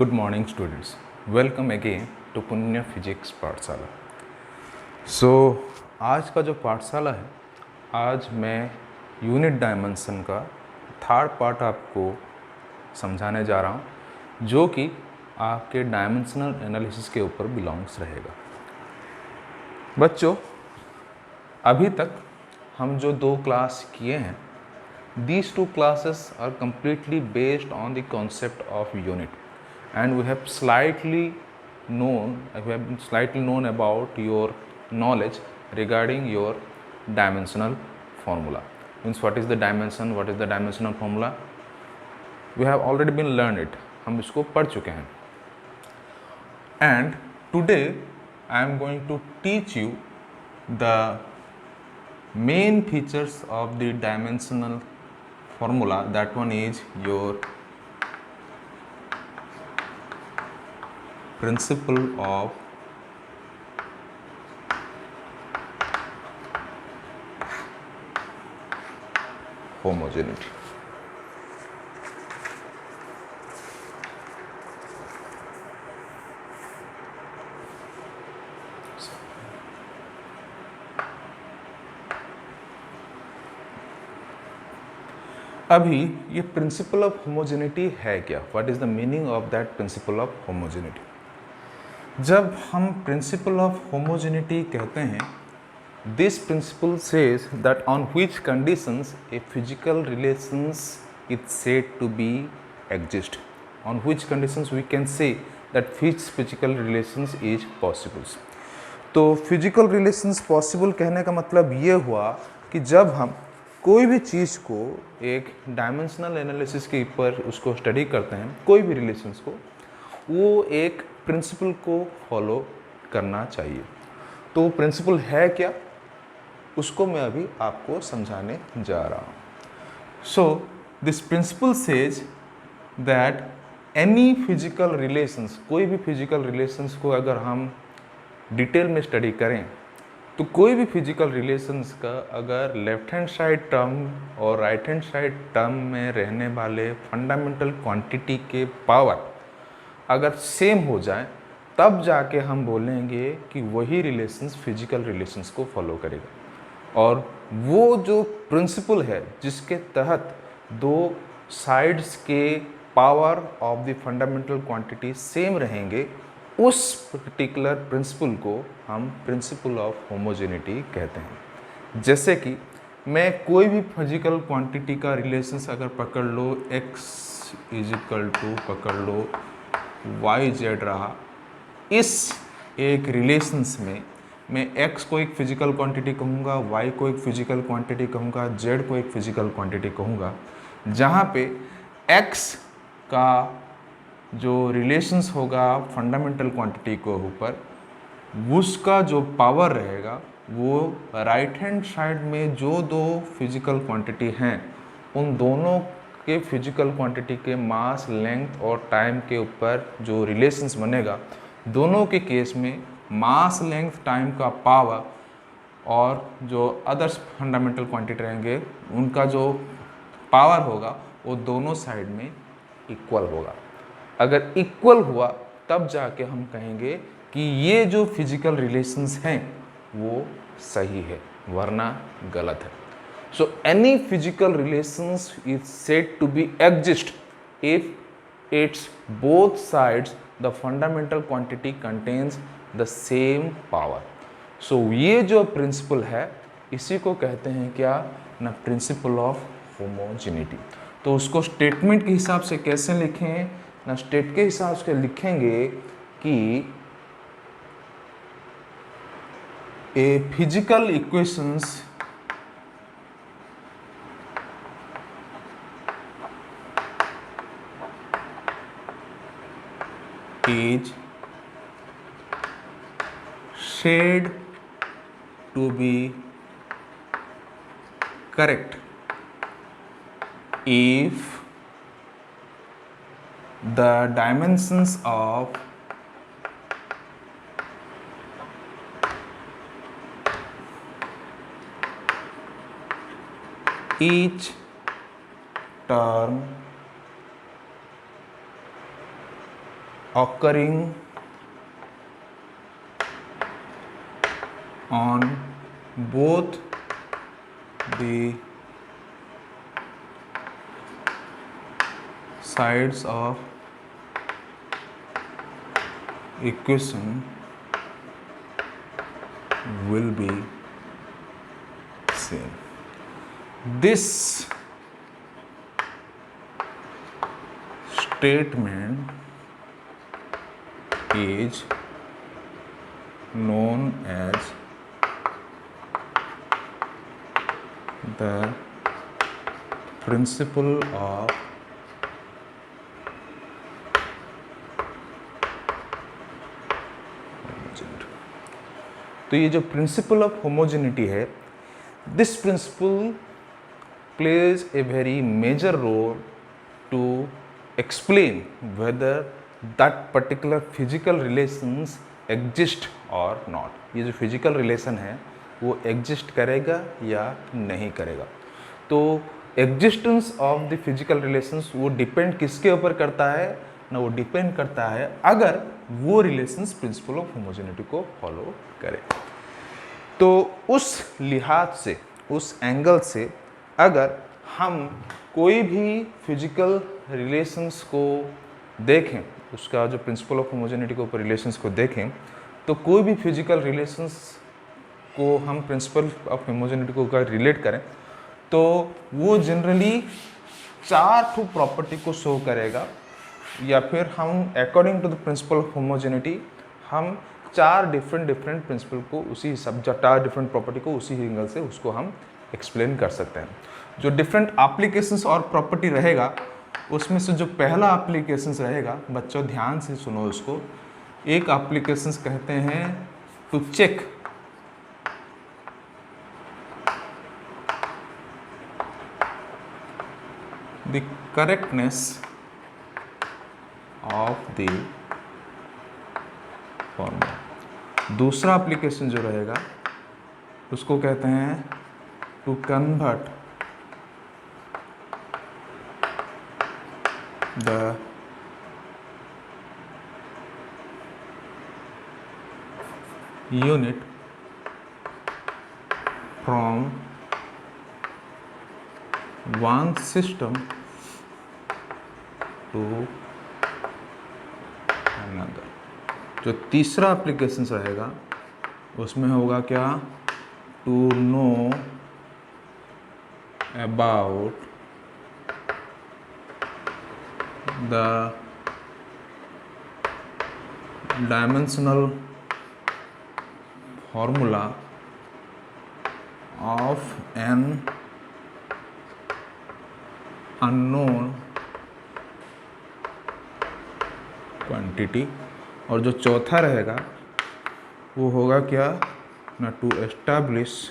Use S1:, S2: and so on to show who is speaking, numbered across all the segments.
S1: Good morning students. Welcome again to पुण्य physics पाठशाला। आज का जो पाठशाला है, आज मैं यूनिट डायमेंशन का थर्ड पार्ट आपको समझाने जा रहा हूँ, जो कि आपके डायमेंशनल एनालिसिस के ऊपर बिलोंग्स रहेगा। बच्चों, अभी तक हम जो 2 क्लास किए हैं, these 2 classes are completely based on the concept of unit, and we have slightly known about your knowledge regarding your dimensional formula. Means what is the dimension, what is the dimensional formula, we have already been learned it, हम इसको पढ़ चुके हैं। And today I am going to teach you the main features of the dimensional formula. That one is your principle of homogeneity. अभी ये principal of homogeneity है क्या? What is the meaning of that principle of homogeneity? जब हम principle of homogeneity कहते हैं, this principle says that on which conditions a physical relations is said to be exist, on which conditions we can say that which physical relations is possibles. तो physical relations possible कहने का मतलब ये हुआ कि जब हम कोई भी चीज़ को एक डायमेंशनल एनालिसिस के ऊपर उसको स्टडी करते हैं, कोई भी रिलेशंस को, वो एक प्रिंसिपल को फॉलो करना चाहिए। तो प्रिंसिपल है क्या, उसको मैं अभी आपको समझाने जा रहा हूँ। So this principle says that any physical relations, कोई भी फिजिकल रिलेशंस को अगर हम डिटेल में स्टडी करें, तो कोई भी फिजिकल रिलेशंस का अगर लेफ्ट हैंड साइड टर्म और राइट हैंड साइड टर्म में रहने वाले फंडामेंटल क्वांटिटी के पावर अगर सेम हो जाए, तब जाके हम बोलेंगे कि वही रिलेशंस फिजिकल रिलेशंस को फॉलो करेगा। और वो जो प्रिंसिपल है जिसके तहत दो साइड्स के power of the fundamental quantity same रहेंगे, उस पर्टिकुलर प्रिंसिपल को हम प्रिंसिपल ऑफ होमोजेनिटी कहते हैं। जैसे कि मैं कोई भी फिजिकल क्वांटिटी का रिलेशंस अगर पकड़ लो, x इज इक्वल टू पकड़ लो y z रहा, इस एक रिलेशंस में मैं x को एक फिजिकल क्वांटिटी कहूँगा, y को एक फिजिकल क्वांटिटी कहूँगा, z को एक फिजिकल क्वांटिटी कहूँगा, जहाँ पे x का जो रिलेशंस होगा फंडामेंटल क्वांटिटी के ऊपर, उसका जो पावर रहेगा वो राइट हैंड साइड में जो दो फिजिकल क्वांटिटी हैं, उन दोनों के फिजिकल क्वांटिटी के मास, लेंथ और टाइम के ऊपर जो रिलेशंस बनेगा, दोनों के केस में मास, लेंथ, टाइम का पावर और जो अदर्स फंडामेंटल क्वांटिटी रहेंगे, उनका जो पावर होगा वो दोनों साइड में इक्वल होगा। अगर इक्वल हुआ तब जाके हम कहेंगे कि ये जो फिजिकल रिलेशंस हैं वो सही है, वरना गलत है। So any physical relations is said to be exist if its both sides the fundamental quantity contains the same power. So ये जो प्रिंसिपल है, इसी को कहते हैं क्या ना, प्रिंसिपल ऑफ होमोजेनिटी। तो उसको स्टेटमेंट के हिसाब से कैसे लिखें ना, स्टेट के हिसाब से लिखेंगे कि a physical equations is said to be correct if the dimensions of each term occurring on both the sides of equation will be same. This statement is known as the principle of homogeneity. तो ये जो principal of homogeneity है, this principle plays a very major role to explain whether that particular physical relations exist or not. ये जो physical relation है वो exist करेगा या नहीं करेगा. तो existence of the physical relations वो depend किसके ऊपर करता है ना, वो depend करता है अगर वो relations principle of homogeneity को follow करे. तो उस लिहाज से, उस एंगल से अगर हम कोई भी फिजिकल रिलेशंस को देखें, उसका जो प्रिंसिपल ऑफ होमोजेनिटी के ऊपर रिलेशंस को देखें, तो कोई भी फिजिकल रिलेशंस को हम प्रिंसिपल ऑफ होमोजेनिटी को अगर रिलेट करें तो वो जनरली 4 ठो प्रॉपर्टी को शो करेगा, या फिर हम according to the principle of homogeneity हम 4 डिफरेंट प्रिंसिपल को उसी सब 4 डिफरेंट प्रॉपर्टी को उसी एंगल से उसको हम एक्सप्लेन कर सकते हैं. जो डिफरेंट एप्लीकेशंस और प्रॉपर्टी रहेगा उसमें से जो पहला एप्लीकेशंस रहेगा, बच्चों ध्यान से सुनो उसको, एक एप्लीकेशंस कहते हैं to check the correctness of the formula. दूसरा एप्लीकेशन जो रहेगा उसको कहते हैं to convert the unit from one system to another. जो तीसरा एप्लीकेशन रहेगा उसमें होगा क्या, to know about the dimensional formula of an unknown quantity. और जो चौथा रहेगा वो होगा क्या ना, to establish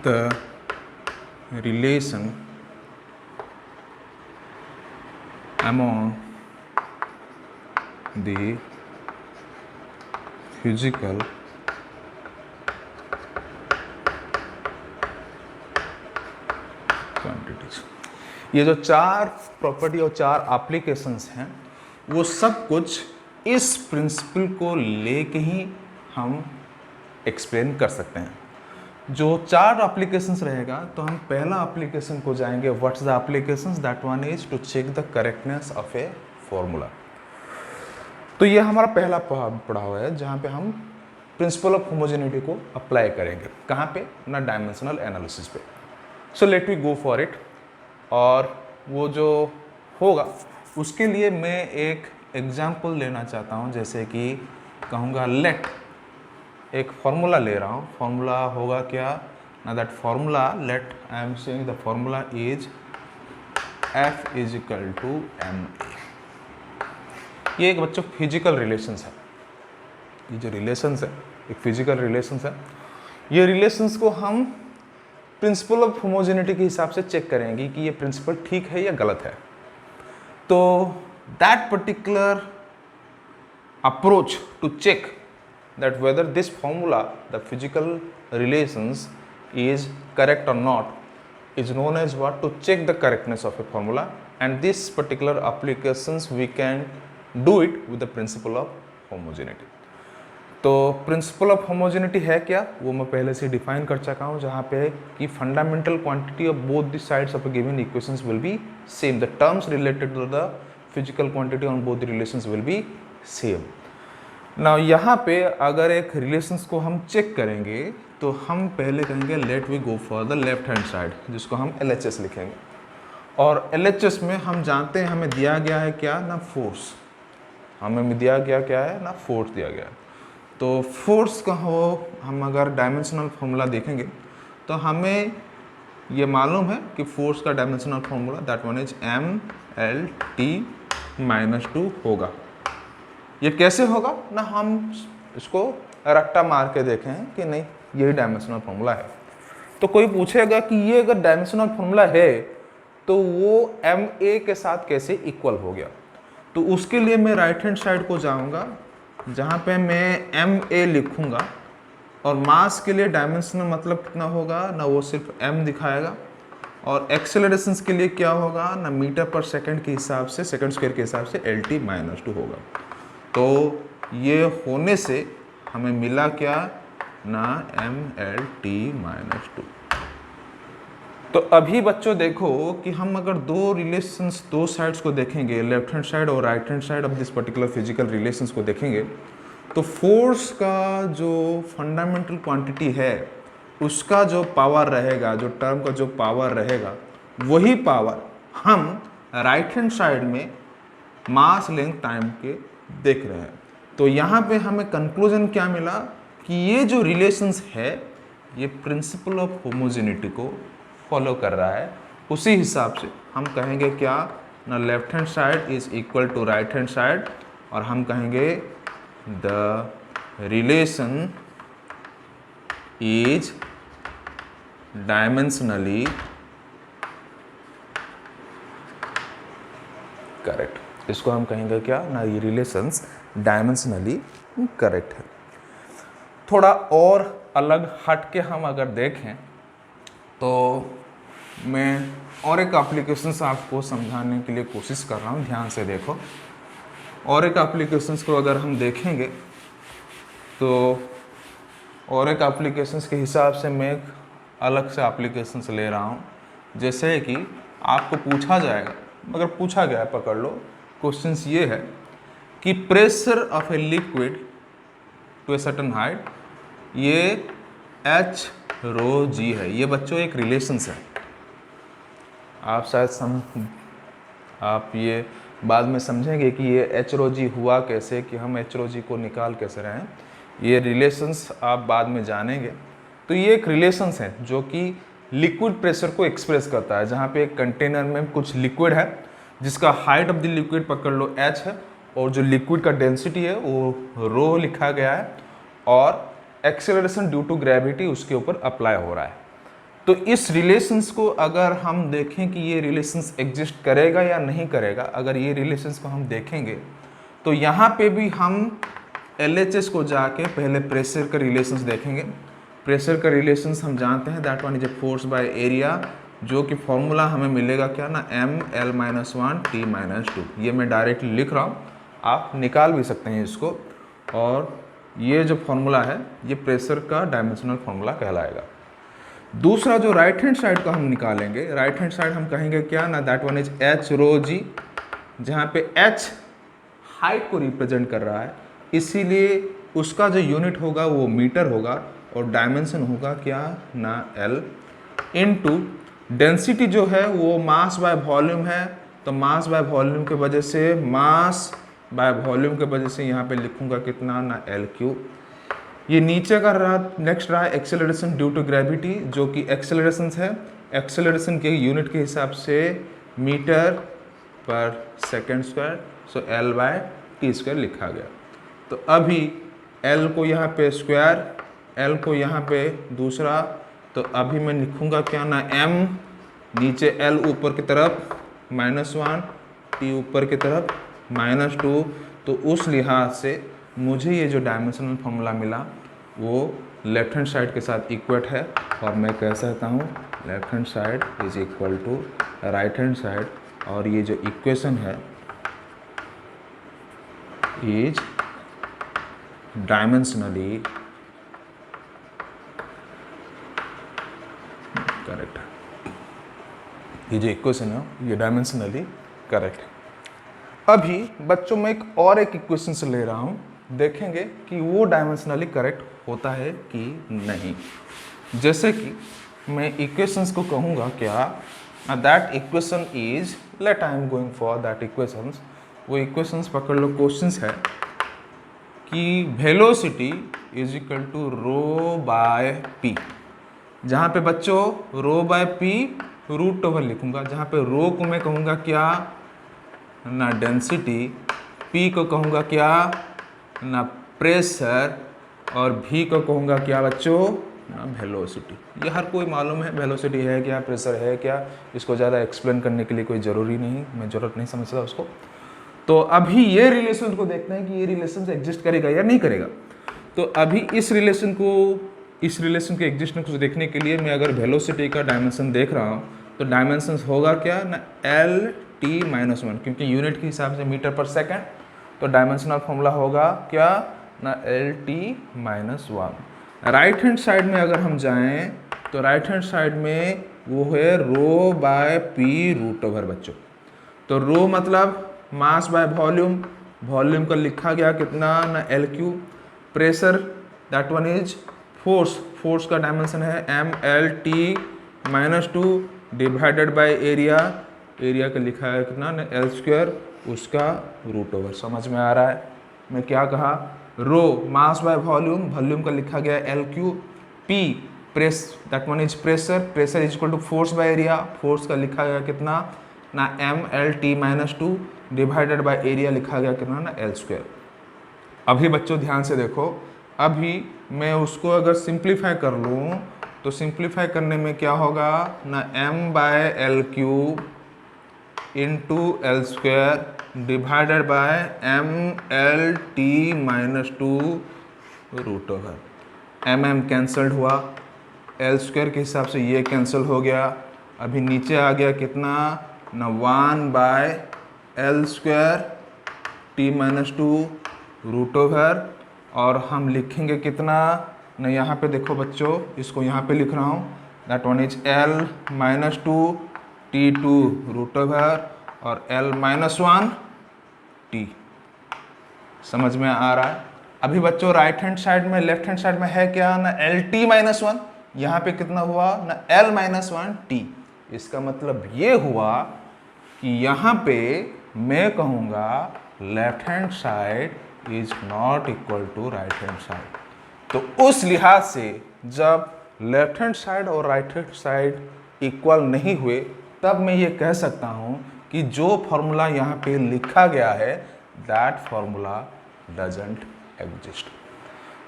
S1: the relation among the physical quantities. ये जो 4 प्रॉपर्टी और 4 एप्लीकेशंस हैं वो सब कुछ इस प्रिंसिपल को लेके ही हम एक्सप्लेन कर सकते हैं. जो 4 एप्लीकेशंस रहेगा तो हम पहला एप्लीकेशन को जाएंगे, what's the applications, that one is to check the correctness of a formula. तो ये हमारा पहला पढ़ा हुआ है जहाँ पे हम प्रिंसिपल ऑफ होमोजेनिटी को अप्लाई करेंगे. कहाँ पे ना, डायमेंशनल एनालिसिस पे. So let we go for it. और वो जो होगा उसके लिए मैं एक एग्जाम्पल लेना चाहता हूँ. जैसे कि कहूँगा लेट, एक फॉर्मूला ले रहा हूँ. फॉर्मूला होगा क्या ना, that formula, let I am saying the formula is F is equal to M. ये एक बच्चों फिजिकल रिलेशंस है. ये जो रिलेशंस है एक फिजिकल रिलेशंस है. ये रिलेशंस को हम प्रिंसिपल ऑफ होमोजेनिटी के हिसाब से चेक करेंगे कि ये प्रिंसिपल ठीक है या गलत है. तो that particular approach to check that whether this formula, the physical relations is correct or not, is known as what, to check the correctness of a formula and this particular applications we can do it with the principle of homogeneity. तो principal of homogeneity है क्या, वो मैं पहले से define कर चुका हूँ, जहाँ पे कि fundamental quantity of both the sides of a given equations will be same, the terms related to the physical quantity on both the relations will be same. Now यहाँ पे अगर एक रिलेशंस को हम चेक करेंगे तो हम पहले कहेंगे let we go for the left hand side, जिसको हम LHS लिखेंगे. और LHS में हम जानते हैं हमें दिया गया है क्या ना, फोर्स. हमें दिया गया क्या है ना, फोर्स दिया गया है. तो फोर्स का हो हम अगर डायमेंशनल फॉर्मूला देखेंगे तो हमें ये मालूम है कि फोर्स का dimensional formula that one is MLT-2 होगा. ये कैसे होगा ना, हम इसको रट्टा मार के देखें कि नहीं यही डायमेंशनल फॉर्मूला है. तो कोई पूछेगा कि ये अगर डायमेंशनल फॉर्मूला है तो वो MA के साथ कैसे इक्वल हो गया. तो उसके लिए मैं राइट हैंड साइड को जाऊंगा, जहाँ पे मैं MA लिखूंगा और मास के लिए डायमेंशनल मतलब कितना होगा ना, वो सिर्फ m दिखाएगा. और एक्सेलरेशंस के लिए क्या होगा ना, मीटर पर सेकंड के हिसाब से, सेकंड स्क्वायर के हिसाब से LT-2 होगा. तो ये होने से हमें मिला क्या ना, MLT-2. तो अभी बच्चों देखो कि हम अगर दो रिलेशंस, दो साइड्स को देखेंगे, लेफ्ट हैंड साइड और right hand side of this particular physical relations को देखेंगे, तो फोर्स का जो फंडामेंटल क्वांटिटी है उसका जो पावर रहेगा, जो टर्म का जो पावर रहेगा, वही पावर हम राइट हैंड साइड में मास लेंथ टाइम के देख रहे हैं. तो यहाँ पे हमें कंक्लूजन क्या मिला कि ये जो रिलेशंस है ये प्रिंसिपल ऑफ होमोजेनिटी को फॉलो कर रहा है. उसी हिसाब से हम कहेंगे क्या ना, left hand side is equal to right hand side, और हम कहेंगे the relation is dimensionally correct. इसको हम कहेंगे क्या ना, ये रिलेशंस डायमेंशनली करेक्ट है. थोड़ा और अलग हट के हम अगर देखें तो मैं और एक एप्लीकेशंस आपको समझाने के लिए कोशिश कर रहा हूँ, ध्यान से देखो. और एक एप्लीकेशंस को अगर हम देखेंगे तो और एक एप्लीकेशंस के हिसाब से मैं एक अलग से एप्लीकेशंस ले रहा हूँ. जैसे कि आपको पूछा जाएगा, अगर पूछा गया पकड़ लो, क्वेश्चंस ये है कि pressure of a liquid to a certain height, ये H-ρg है. ये बच्चों एक रिलेशंस है. आप शायद आप ये बाद में समझेंगे कि ये H-ρg हुआ कैसे, कि हम H-ρg को निकाल कैसे रहे हैं. ये रिलेशंस आप बाद में जानेंगे. तो ये एक रिलेशंस है जो कि लिक्विड प्रेशर को एक्सप्रेस करता है, जहाँ पे एक कंटेनर में कुछ लिक्विड है जिसका हाइट ऑफ द लिक्विड पकड़ लो h है, और जो लिक्विड का डेंसिटी है वो रो लिखा गया है, और एक्सेलरेशन ड्यू टू ग्रेविटी उसके ऊपर अप्लाई हो रहा है. तो इस रिलेशंस को अगर हम देखें कि ये रिलेशंस एग्जिस्ट करेगा या नहीं करेगा, अगर ये रिलेशंस को हम देखेंगे तो यहाँ पे भी हम LHS को जाके पहले प्रेशर का रिलेशंस देखेंगे. प्रेशर का रिलेशंस हम जानते हैं that one is a force by area, जो कि फॉर्मूला हमें मिलेगा क्या ना, ML-1T-2. ये मैं डायरेक्टली लिख रहा हूँ, आप निकाल भी सकते हैं इसको. और ये जो फॉर्मूला है ये प्रेशर का डायमेंशनल फॉर्मूला कहलाएगा. दूसरा जो राइट हैंड साइड का हम निकालेंगे, राइट हैंड साइड हम कहेंगे क्या ना, दैट वन इज H-ρg, जहाँ पे H हाइट को रिप्रेजेंट कर रहा है, इसीलिए उसका जो यूनिट होगा वो मीटर होगा, और डायमेंशन होगा क्या ना L, इनटू डेंसिटी जो है वो मास बाय वॉल्यूम है. तो मास बाय वॉल्यूम के वजह से, मास बाय वॉल्यूम के वजह से यहाँ पे लिखूंगा कितना ना, L3. ये नीचे का रहा, नेक्स्ट रहा एक्सेलरेशन ड्यू टू ग्रेविटी, जो कि एक्सेलरेशन है. एक्सेलरेशन के यूनिट के हिसाब से मीटर पर सेकेंड स्क्वायर, सो L/T² लिखा गया. तो अभी L को यहाँ पे स्क्वायर, L को यहाँ पे दूसरा, तो अभी मैं लिखूंगा क्या ना, M, नीचे L ऊपर की तरफ -1, T ऊपर की तरफ -2. तो उस लिहाज से मुझे ये जो डायमेंशनल फॉर्मूला मिला वो लेफ्ट हैंड साइड के साथ इक्वेट है, और मैं कह सकता हूँ left hand side is equal to right hand side और ये जो इक्वेशन है इज डायमेंशनली करेक्ट। ये जो इक्वेशन है ये डायमेंशनली करेक्ट है। अभी बच्चों में एक इक्वेशन से ले रहा हूँ, देखेंगे कि वो डायमेंशनली करेक्ट होता है कि नहीं। जैसे कि मैं इक्वेशंस को कहूँगा क्या, that equation is, let I am going for that equations. वो इक्वेशंस पकड़ लो, क्वेश्चंस है कि velocity is equal to rho by P. जहाँ पे बच्चों rho by P root over लिखूंगा, जहाँ पे रो को मैं कहूँगा क्या ना डेंसिटी, पी को कहूँगा क्या ना प्रेशर, और भी को कहूँगा क्या बच्चों ना वेलोसिटी। ये हर कोई मालूम है वेलोसिटी है क्या, प्रेशर है क्या, इसको ज़्यादा एक्सप्लेन करने के लिए कोई ज़रूरी नहीं, मैं ज़रूरत नहीं समझता उसको। तो अभी ये रिलेशन को देखते हैं कि ये रिलेशन एग्जिस्ट करेगा या नहीं करेगा। तो अभी इस रिलेशन के एग्जिस्टेंस को देखने के लिए मैं अगर वेलोसिटी का डायमेंशन देख रहा हूँ तो डायमेंशन होगा क्या ना LT-1, क्योंकि यूनिट के हिसाब से मीटर पर सेकेंड, तो डायमेंशनल फॉर्मूला होगा क्या ना LT-1। राइट हैंड साइड में अगर हम जाएं तो राइट हैंड साइड में वो है रो बाय पी रूट ओवर बच्चों। तो रो मतलब मास बाय वॉल्यूम, वॉल्यूम का लिखा गया कितना ना LQ। Pressure that one is force, force का डायमेंशन है MLT-2 divided by area, area का लिखा है कितना ना L², उसका रूट ओवर। समझ में आ रहा है मैं क्या कहा। Rho mass by volume, volume का लिखा गया LQ। P press that one is pressure, pressure is equal to force by area, force का लिखा गया कितना ना MLT-2 डिवाइडेड बाय एरिया लिखा गया कितना ना L²। अभी बच्चों ध्यान से देखो, अभी मैं उसको अगर सिंप्लीफाई कर लूँ तो सिंप्लीफाई करने में क्या होगा ना M/LQ into L² divided by MLT-2 root over. MM cancelled हुआ, L² के हिसाब से ये कैंसिल हो गया। अभी नीचे आ गया कितना ना 1/L² T-2 रूट ओवर, और हम लिखेंगे कितना ना, यहाँ पे देखो बच्चों इसको यहाँ पे लिख रहा हूँ, that one is L-2 T2 root over और L-1 T। समझ में आ रहा है। अभी बच्चों राइट हैंड साइड में, लेफ्ट हैंड साइड में है क्या ना LT-1, यहाँ पे कितना हुआ ना L-1 T। इसका मतलब ये हुआ कि यहाँ पे मैं कहूँगा left hand side is not equal to right hand side. तो उस लिहाज से जब लेफ्ट हैंड साइड और राइट हैंड साइड इक्वल नहीं हुए तब मैं ये कह सकता हूँ कि जो फॉर्मूला यहाँ पे लिखा गया है दैट फॉर्मूला डजंट एग्जिस्ट।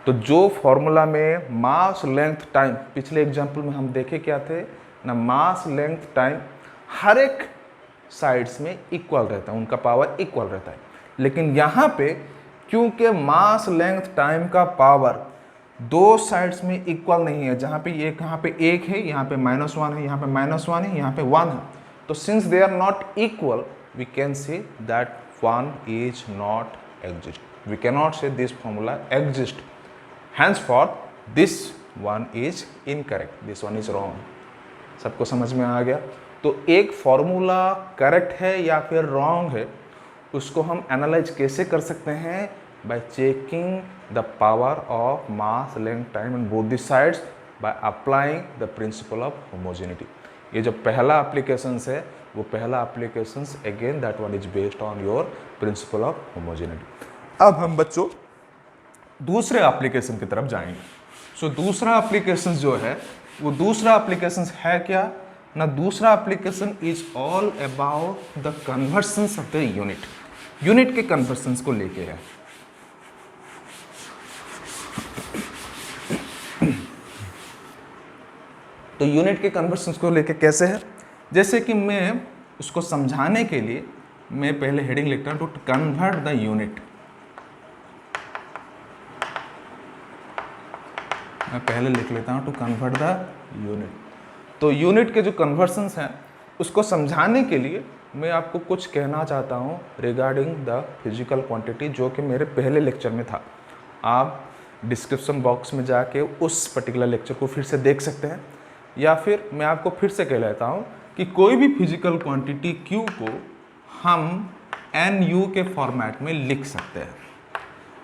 S1: तो जो फॉर्मूला में मास लेंथ टाइम, पिछले एग्जाम्पल में हम देखे क्या थे ना, मास लेंथ टाइम हर एक साइड्स में इक्वल रहता है, उनका पावर इक्वल रहता है। लेकिन यहाँ पे क्योंकि मास लेंथ टाइम का पावर दो साइड्स में इक्वल नहीं है, जहाँ पे एक, यहाँ पे एक है, यहाँ पे -1 है, यहाँ पे -1 है, यहाँ पे 1 है, तो since they are not equal we can say that 1 is not exist. We can not say this formula exist, henceforth this one is incorrect, this one is wrong। सबको समझ में आ गया। तो एक फॉर्मूला करेक्ट है या फिर रॉन्ग है उसको हम एनालाइज कैसे कर सकते हैं, bye checking the power of mass length time in both the sides by applying the principle of homogeneity. ये जो पहला एप्लीकेशन है वो पहला application again that one is based on your principle of homogeneity. अब हम बच्चों दूसरे एप्लीकेशन की तरफ जाएंगे। सो दूसरा एप्लीकेशन जो है वो दूसरा एप्लीकेशन है क्या ना, दूसरा application is all about the conversions of the unit. Unit के कन्वर्शंस को लेके है। तो यूनिट के कन्वर्शंस को लेके कैसे है, जैसे कि मैं उसको समझाने के लिए मैं पहले हेडिंग लिखता हूं टू कन्वर्ट द यूनिट। मैं पहले लिख लेता हूं टू कन्वर्ट द यूनिट। तो यूनिट के जो कन्वर्शंस हैं उसको समझाने के लिए मैं आपको कुछ कहना चाहता हूँ रिगार्डिंग द फिजिकल क्वांटिटी, जो कि मेरे पहले लेक्चर में था। आप डिस्क्रिप्शन बॉक्स में जाके उस पर्टिकुलर लेक्चर को फिर से देख सकते हैं, या फिर मैं आपको फिर से कह लेता हूँ कि कोई भी फिजिकल क्वांटिटी Q को हम NU के फॉर्मेट में लिख सकते हैं।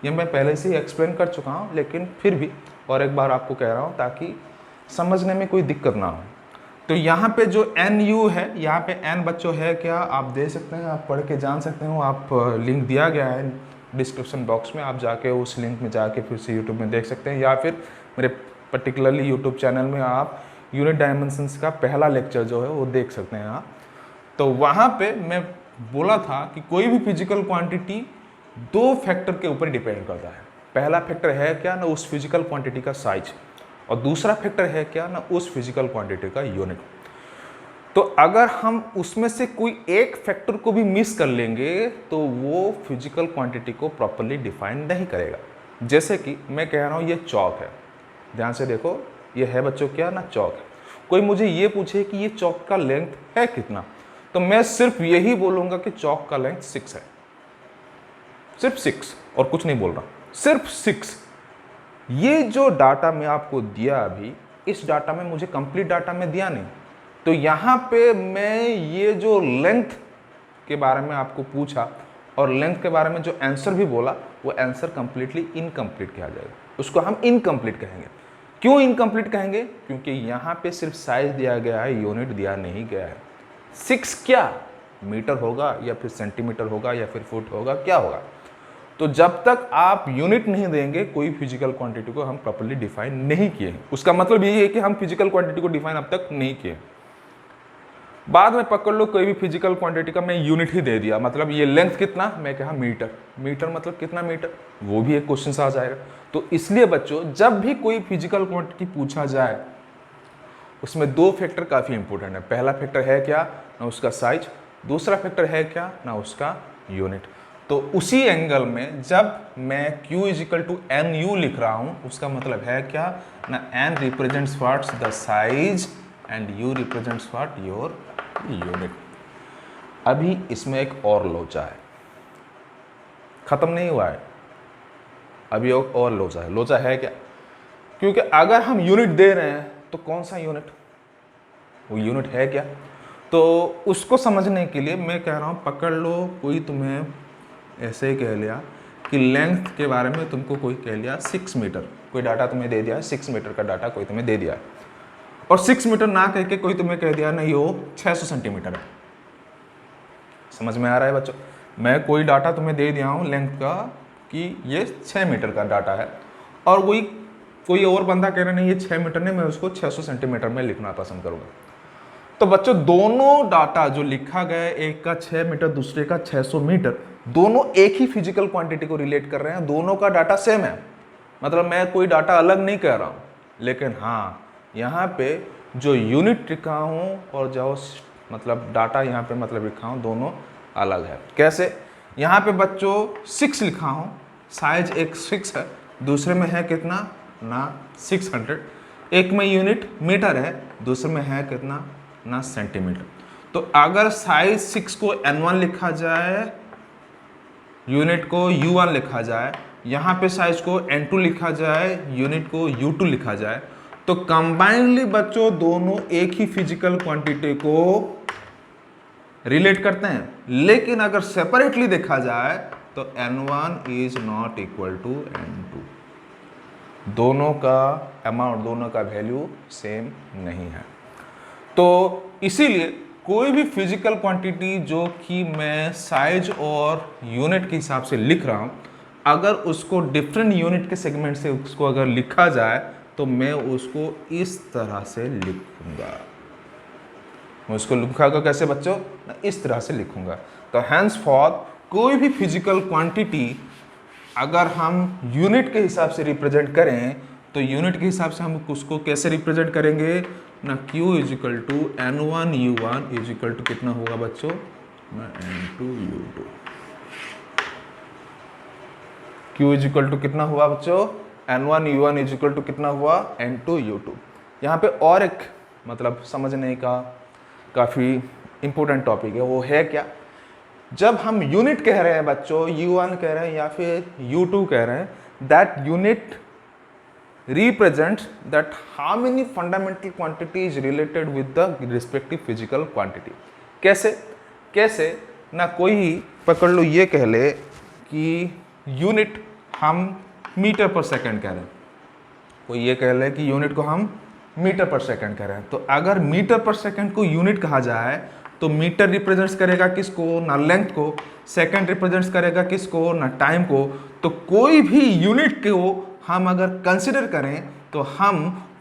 S1: ये मैं पहले से ही एक्सप्लेन कर चुका हूँ, लेकिन फिर भी और एक बार आपको कह रहा हूँ ताकि समझने में कोई दिक्कत ना हो। तो यहाँ पे जो NU है, यहाँ पे N बच्चों है क्या, आप दे सकते हैं, आप पढ़ के जान सकते हो। आप लिंक दिया गया है डिस्क्रिप्शन बॉक्स में, आप जाके उस लिंक में जाके फिर से यूट्यूब में देख सकते हैं, या फिर मेरे पर्टिकुलरली यूट्यूब चैनल में आप यूनिट डायमेंशंस का पहला लेक्चर जो है वो देख सकते हैं आप। तो वहाँ पे मैं बोला था कि कोई भी फिजिकल क्वांटिटी दो फैक्टर के ऊपर डिपेंड करता है। पहला फैक्टर है क्या ना, उस फिजिकल क्वांटिटी का साइज, और दूसरा फैक्टर है क्या ना, उस फिजिकल क्वांटिटी का यूनिट। तो अगर हम उसमें से कोई एक फैक्टर को भी मिस कर लेंगे तो वो फिजिकल क्वांटिटी को प्रॉपरली डिफाइन नहीं करेगा। जैसे कि मैं कह रहा हूँ ये चौक है, ध्यान से देखो, ये है बच्चों क्या ना, चौक है। कोई मुझे ये पूछे कि ये चौक का लेंथ है कितना, तो मैं सिर्फ यही बोलूँगा कि चौक का लेंथ 6 है, सिर्फ 6, और कुछ नहीं बोल रहा, सिर्फ 6। ये जो डाटा मैं आपको दिया अभी, इस डाटा में मुझे कंप्लीट डाटा में दिया नहीं, तो यहाँ पे मैं ये जो लेंथ के बारे में आपको पूछा और लेंथ के बारे में जो आंसर भी बोला, वो आंसर कंप्लीटली इनकम्प्लीट किया जाएगा, उसको हम इनकम्प्लीट कहेंगे। क्यों इनकम्प्लीट कहेंगे? क्योंकि यहाँ पे सिर्फ साइज दिया गया है, यूनिट दिया नहीं गया है। 6 क्या मीटर होगा, या फिर सेंटीमीटर होगा, या फिर फुट होगा, क्या होगा? तो जब तक आप यूनिट नहीं देंगे, कोई फिजिकल क्वांटिटी को हम प्रॉपर्ली डिफाइन नहीं किए। उसका मतलब यही है कि हम फिजिकल क्वांटिटी को डिफाइन अब तक नहीं किए। बाद में पकड़ लो, कोई भी फिजिकल क्वांटिटी का मैं यूनिट ही दे दिया, मतलब ये लेंथ कितना, मैं कहा मीटर, मीटर मतलब कितना मीटर, वो भी एक क्वेश्चन आ जाएगा। तो इसलिए बच्चों, जब भी कोई फिजिकल क्वांटिटी पूछा जाए, उसमें दो फैक्टर काफ़ी इंपॉर्टेंट है। पहला फैक्टर है क्या ना, उसका साइज, दूसरा फैक्टर है क्या ना, उसका यूनिट। तो उसी एंगल में जब मैं Q = NU लिख रहा हूँ, उसका मतलब है क्या ना, N represents what's the size and U represents what your unit. अभी इसमें एक और लोचा है, खत्म नहीं हुआ है, अभी एक और लोचा है। लोचा है क्या? क्योंकि अगर हम यूनिट दे रहे हैं तो कौन सा यूनिट, वो यूनिट है क्या? तो उसको समझने के लिए मैं कह रहा हूँ, पकड़ लो, कोई तुम्हें ऐसे ही कह लिया कि लेंथ के बारे में तुमको कोई कह लिया 6 मीटर, कोई डाटा तुम्हें दे दिया है, 6 मीटर का डाटा कोई तुम्हें दे दिया है, और 6 मीटर ना कह के कोई तुम्हें कह दिया नहीं, वो 600 सेंटीमीटर है। समझ में आ रहा है बच्चों? मैं कोई डाटा तुम्हें दे दिया हूँ लेंथ का कि ये 6 मीटर का डाटा है, और वही कोई और बंदा कह रहा नहीं ये 6 मीटर नहीं, मैं उसको 600 सेंटीमीटर में लिखना पसंद करूँगा। तो बच्चों, दोनों डाटा जो लिखा गया है, एक का 6 मीटर, दूसरे का 600 मीटर, दोनों एक ही फिजिकल क्वांटिटी को रिलेट कर रहे हैं, दोनों का डाटा सेम है, मतलब मैं कोई डाटा अलग नहीं कह रहा हूँ। लेकिन हाँ, यहाँ पे जो यूनिट लिखा हूँ और जो मतलब डाटा यहाँ पे मतलब लिखा हूँ, दोनों अलग है। कैसे? यहाँ पे बच्चों 6 लिखा हूँ, साइज एक 6 है, दूसरे में है कितना ना 600, एक में यूनिट मीटर है, दूसरे में है कितना ना सेंटीमीटर। तो अगर साइज 6 को N1 लिखा जाए, यूनिट को U1 लिखा जाए, यहाँ पे साइज को N2 लिखा जाए, यूनिट को U2 लिखा जाए, तो कंबाइनली बच्चों दोनों एक ही फिजिकल क्वांटिटी को रिलेट करते हैं। लेकिन अगर सेपरेटली देखा जाए तो N1 is not equal to N2, दोनों का अमाउंट, दोनों का वैल्यू सेम नहीं है। तो इसीलिए कोई भी फिजिकल क्वांटिटी जो कि मैं साइज और यूनिट के हिसाब से लिख रहा हूँ, अगर उसको डिफरेंट यूनिट के सेगमेंट से उसको अगर लिखा जाए तो मैं उसको इस तरह से लिखूंगा। मैं उसको लिखूंगा कैसे बच्चों? इस तरह से लिखूंगा। तो हैंस फॉर कोई भी फिजिकल क्वांटिटी अगर हम यूनिट के हिसाब से रिप्रेजेंट करें तो यूनिट के हिसाब से हम उसको कैसे रिप्रेजेंट करेंगे ना, Q = N1 U1 = कितना होगा बच्चों ना, N2 U2। Q कितना हुआ बच्चों? N1 U1 = कितना हुआ? N2 U2। यहाँ पे और एक मतलब समझने का काफ़ी इंपॉर्टेंट टॉपिक है, वो है क्या? जब हम यूनिट कह रहे हैं बच्चों, U1 कह रहे हैं या फिर U2 कह रहे हैं, that unit represents that how many fundamental quantity is related with the respective physical quantity. कैसे ना कोई पकड़ लो, ये कह ले कि यूनिट हम मीटर पर सेकंड कह रहे हैं, कोई ये कह ले कि यूनिट को हम मीटर पर सेकंड कह रहे हैं। तो अगर मीटर पर सेकंड को यूनिट कहा जाए तो मीटर रिप्रेजेंट्स करेगा किसको? ना लेंथ को। सेकंड रिप्रेजेंट्स करेगा किसको? ना टाइम को। तो कोई भी यूनिट को हम अगर कंसिडर करें तो हम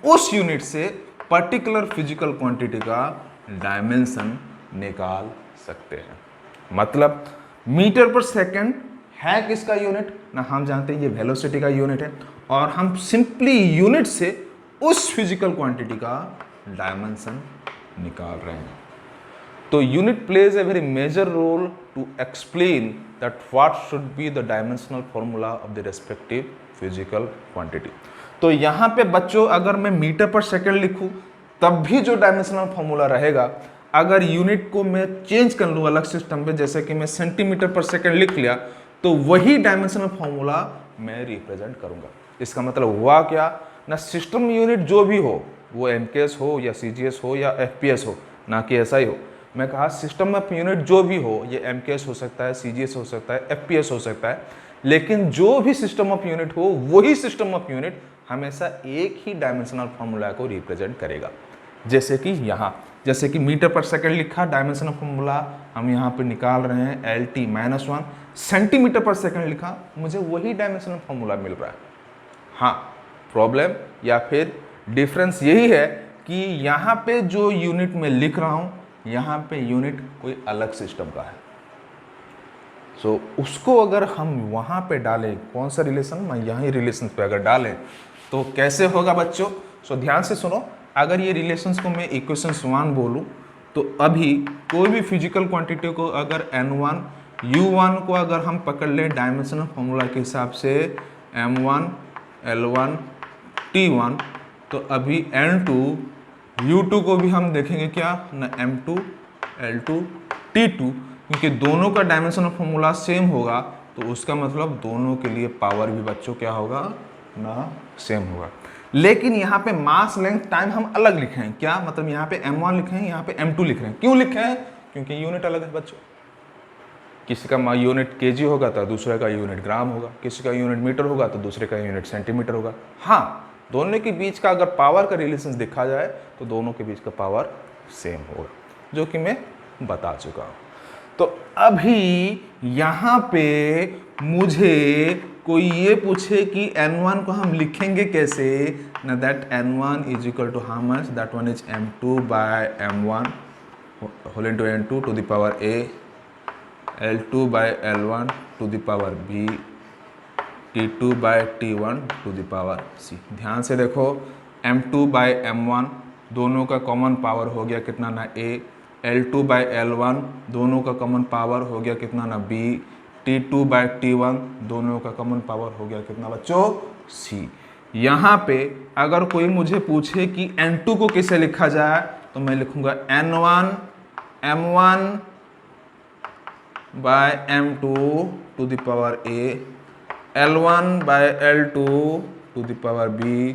S1: उस यूनिट से पर्टिकुलर फिजिकल क्वांटिटी का डायमेंशन निकाल सकते हैं। मतलब मीटर पर सेकंड है किसका यूनिट? ना हम जानते हैं ये वेलोसिटी का यूनिट है, और हम सिंपली यूनिट से उस फिजिकल क्वांटिटी का डायमेंशन निकाल रहे हैं। तो unit plays a very major role to explain that what should be the dimensional formula of the respective physical quantity. तो यहाँ पे बच्चों अगर मैं मीटर पर सेकंड लिखूं तब भी जो डायमेंशनल फॉर्मूला रहेगा, अगर यूनिट को मैं चेंज कर लूँ अलग सिस्टम पे, जैसे कि मैं सेंटीमीटर पर सेकंड लिख लिया, तो वही डायमेंशनल फॉर्मूला मैं रिप्रेजेंट करूंगा। इसका मतलब हुआ क्या? ना सिस्टम यूनिट जो भी हो, वो एमकेएस हो या सीजीएस हो या एफपीएस हो, ना कि ऐसा ही हो। मैं कहा सिस्टम ऑफ यूनिट जो भी हो, ये एमकेएस हो सकता है, सीजीएस हो सकता है, एफपीएस हो सकता है, लेकिन जो भी सिस्टम ऑफ यूनिट हो वही सिस्टम ऑफ यूनिट हमेशा एक ही डायमेंशनल फॉर्मूला को रिप्रेजेंट करेगा। जैसे कि यहाँ, जैसे कि मीटर पर सेकंड लिखा, डायमेंशनल फॉर्मूला हम यहाँ पे निकाल रहे हैं LT-1। सेंटीमीटर पर सेकंड लिखा, मुझे वही डायमेंशनल फॉर्मूला मिल रहा है। हाँ, प्रॉब्लम या फिर डिफरेंस यही है कि यहाँ पे जो यूनिट में लिख रहा हूँ, यहाँ पे यूनिट कोई अलग सिस्टम का है। सो उसको अगर हम वहाँ पे डालें, कौन सा रिलेशन, मैं यहाँ रिलेशन पे अगर डालें तो कैसे होगा बच्चों? सो ध्यान से सुनो। अगर ये रिलेशंस को मैं इक्वेशंस 1 बोलूँ, तो अभी कोई भी फिजिकल क्वांटिटी को अगर N1 U1 को अगर हम पकड़ लें डायमेंशनल फॉर्मूला के हिसाब से M1 L1 T1, तो अभी N2 U2 को भी हम देखेंगे क्या ना M2 L2 T2, क्योंकि दोनों का डायमेंशनल फॉर्मूला सेम होगा, तो उसका मतलब दोनों के लिए पावर भी बच्चों क्या होगा ना सेम होगा। लेकिन यहाँ पे मास लेंथ टाइम हम अलग लिखे हैं। क्या मतलब? यहाँ पे M1 लिखे हैं, यहाँ पे M2 लिख रहे हैं। क्यों लिखे हैं? क्योंकि यूनिट अलग है बच्चों। किसी का यूनिट केजी होगा तो दूसरे का यूनिट ग्राम होगा, किसी का यूनिट मीटर होगा तो दूसरे का यूनिट सेंटीमीटर होगा। हाँ, दोनों के बीच का अगर पावर का रिलेशन देखा जाए तो दोनों के बीच का पावर सेम होगा, जो कि मैं बता चुका हूँ। तो अभी यहाँ पे मुझे कोई ये पूछे कि N1 को हम लिखेंगे कैसे, ना that N1 is equal to how much, that one is M2 by M1 whole into N2 to the power A, L2 by L1 to the power B, T2 by T1 to the power C। ध्यान से देखो, M2 by M1 दोनों का common power हो गया कितना ना A, L2 by L1 दोनों का कॉमन पावर हो गया कितना ना B, T2 बाय T1 दोनों का कॉमन पावर हो गया कितना बच्चों C। यहाँ पे अगर कोई मुझे पूछे कि N2 को कैसे लिखा जाए, तो मैं लिखूंगा N1 M1 by M2 to the power A, L1 by L2 to the power B,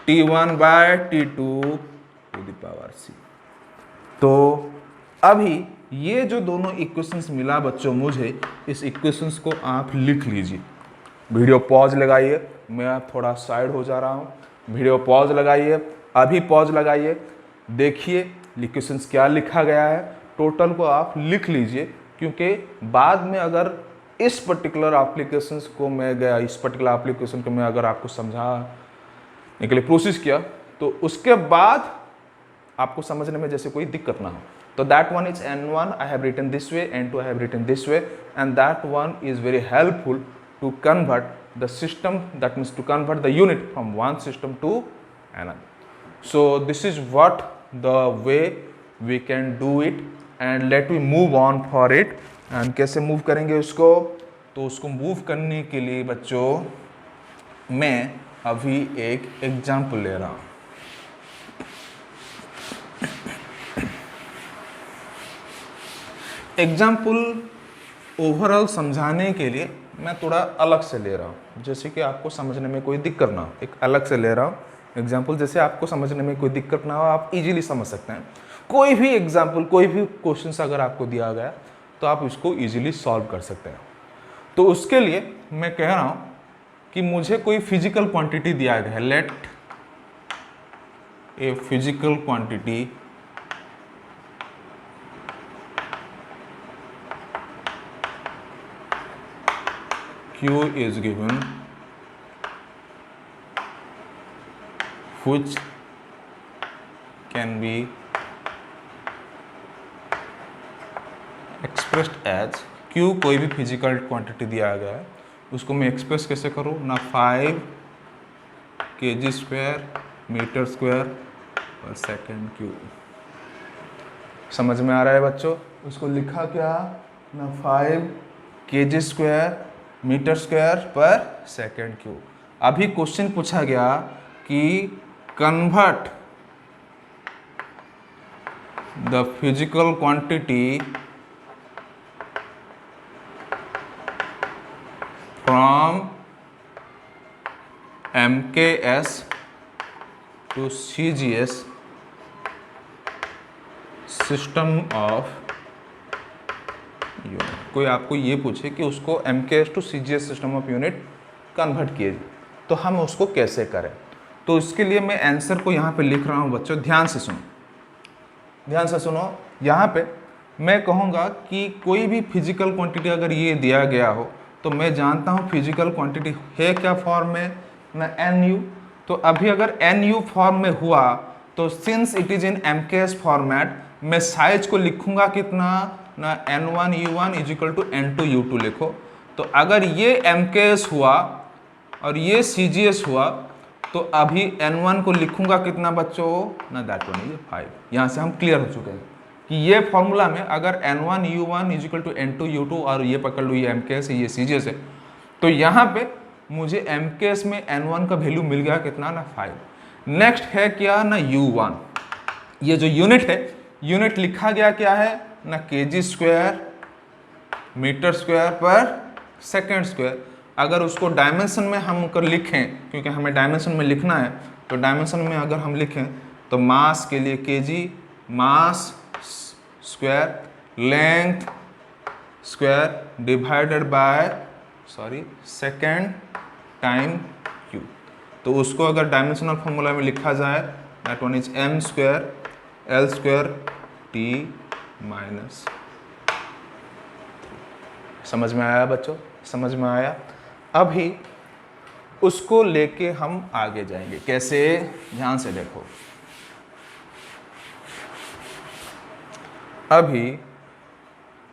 S1: T1 by T2 to the power C। तो अभी ये जो दोनों इक्वेशंस मिला बच्चों मुझे, इस इक्वेशंस को आप लिख लीजिए। वीडियो पॉज लगाइए, मैं थोड़ा साइड हो जा रहा हूँ। वीडियो पॉज लगाइए, अभी पॉज लगाइए, देखिए इक्वेशंस क्या लिखा गया है, टोटल को आप लिख लीजिए, क्योंकि बाद में अगर इस पर्टिकुलर एप्लीकेशंस को मैं गया, इस पर्टिकुलर एप्लीकेशन को मैं अगर आपको समझाने के लिए प्रोसेस किया, तो उसके बाद आपको समझने में जैसे कोई दिक्कत ना हो। तो that one is N1 I have written this way, N2 I have written this way, and that one is very helpful to convert the system, that means to convert the unit from one system to another. So this is what the way we can do it, and let me move on for it. And कैसे move करेंगे उसको? तो उसको move करने के लिए बच्चों मैं अभी एक एग्जाम्पल ले रहा हूँ। एग्जाम्पल ओवरऑल समझाने के लिए मैं थोड़ा अलग से ले रहा हूँ, जैसे कि आपको समझने में कोई दिक्कत ना हो, एक अलग से ले रहा हूँ एग्जाम्पल, जैसे आपको समझने में कोई दिक्कत ना हो, आप इजीली समझ सकते हैं। कोई भी एग्जाम्पल, कोई भी क्वेश्चन अगर आपको दिया गया तो आप इसको इजीली सॉल्व कर सकते हैं। तो उसके लिए मैं कह रहा हूँ कि मुझे कोई फिजिकल क्वांटिटी दिया गया है, let a physical quantity Q is given which can be expressed as Q कोई भी फिजिकल क्वांटिटी दिया गया है, उसको मैं एक्सप्रेस कैसे करूँ ना 5 kg² मीटर स्क्वायर पर सेकेंड क्यूब। समझ में आ रहा है बच्चों? उसको लिखा क्या ना 5 kg² मीटर स्क्वायर पर सेकेंड क्यूब। अभी क्वेश्चन पूछा गया कि convert the physical quantity from MKS to CGS system of unit. कोई आपको ये पूछे कि उसको MKS to CGS system of unit convert कीजिए, तो हम उसको कैसे करें? तो इसके लिए मैं आंसर को यहाँ पे लिख रहा हूँ बच्चों, ध्यान से सुनो, ध्यान से सुनो। यहाँ पे मैं कहूँगा कि कोई भी फिजिकल क्वांटिटी अगर ये दिया गया हो तो मैं जानता हूँ फिजिकल क्वांटिटी है क्या फॉर्म में ना NU। तो अभी अगर NU फॉर्म में हुआ तो since it is in MKS format, मैं साइज को लिखूंगा कितना ना N1U1 इजिकल टू N2U2 लिखो। तो अगर ये MKS हुआ और ये CGS हुआ तो अभी N1 को लिखूंगा कितना बच्चों ना दैट वन इज 5। यहाँ से हम क्लियर हो चुके हैं कि ये फॉर्मूला में अगर N1U1 इजिकल टू N2U2 और ये पकड़ लो ये MKS है ये CGS है, तो यहाँ पे मुझे MKS में N1 का वैल्यू मिल गया कितना ना 5। नेक्स्ट है क्या ना U1, ये जो यूनिट है, यूनिट लिखा गया क्या है ना kg² मीटर स्क्वायर पर सेकेंड स्क्वायर। अगर उसको डायमेंशन में हम कर लिखें, क्योंकि हमें डायमेंशन में लिखना है, तो डायमेंशन में अगर हम लिखें तो मास के लिए kg, mass square, length square divided by second time cube. तो उसको अगर डायमेंशनल फॉर्मूला में लिखा जाए that one is m² L² T-। समझ में आया बच्चों? समझ में आया? अभी उसको लेके हम आगे जाएंगे कैसे, ध्यान से देखो। अभी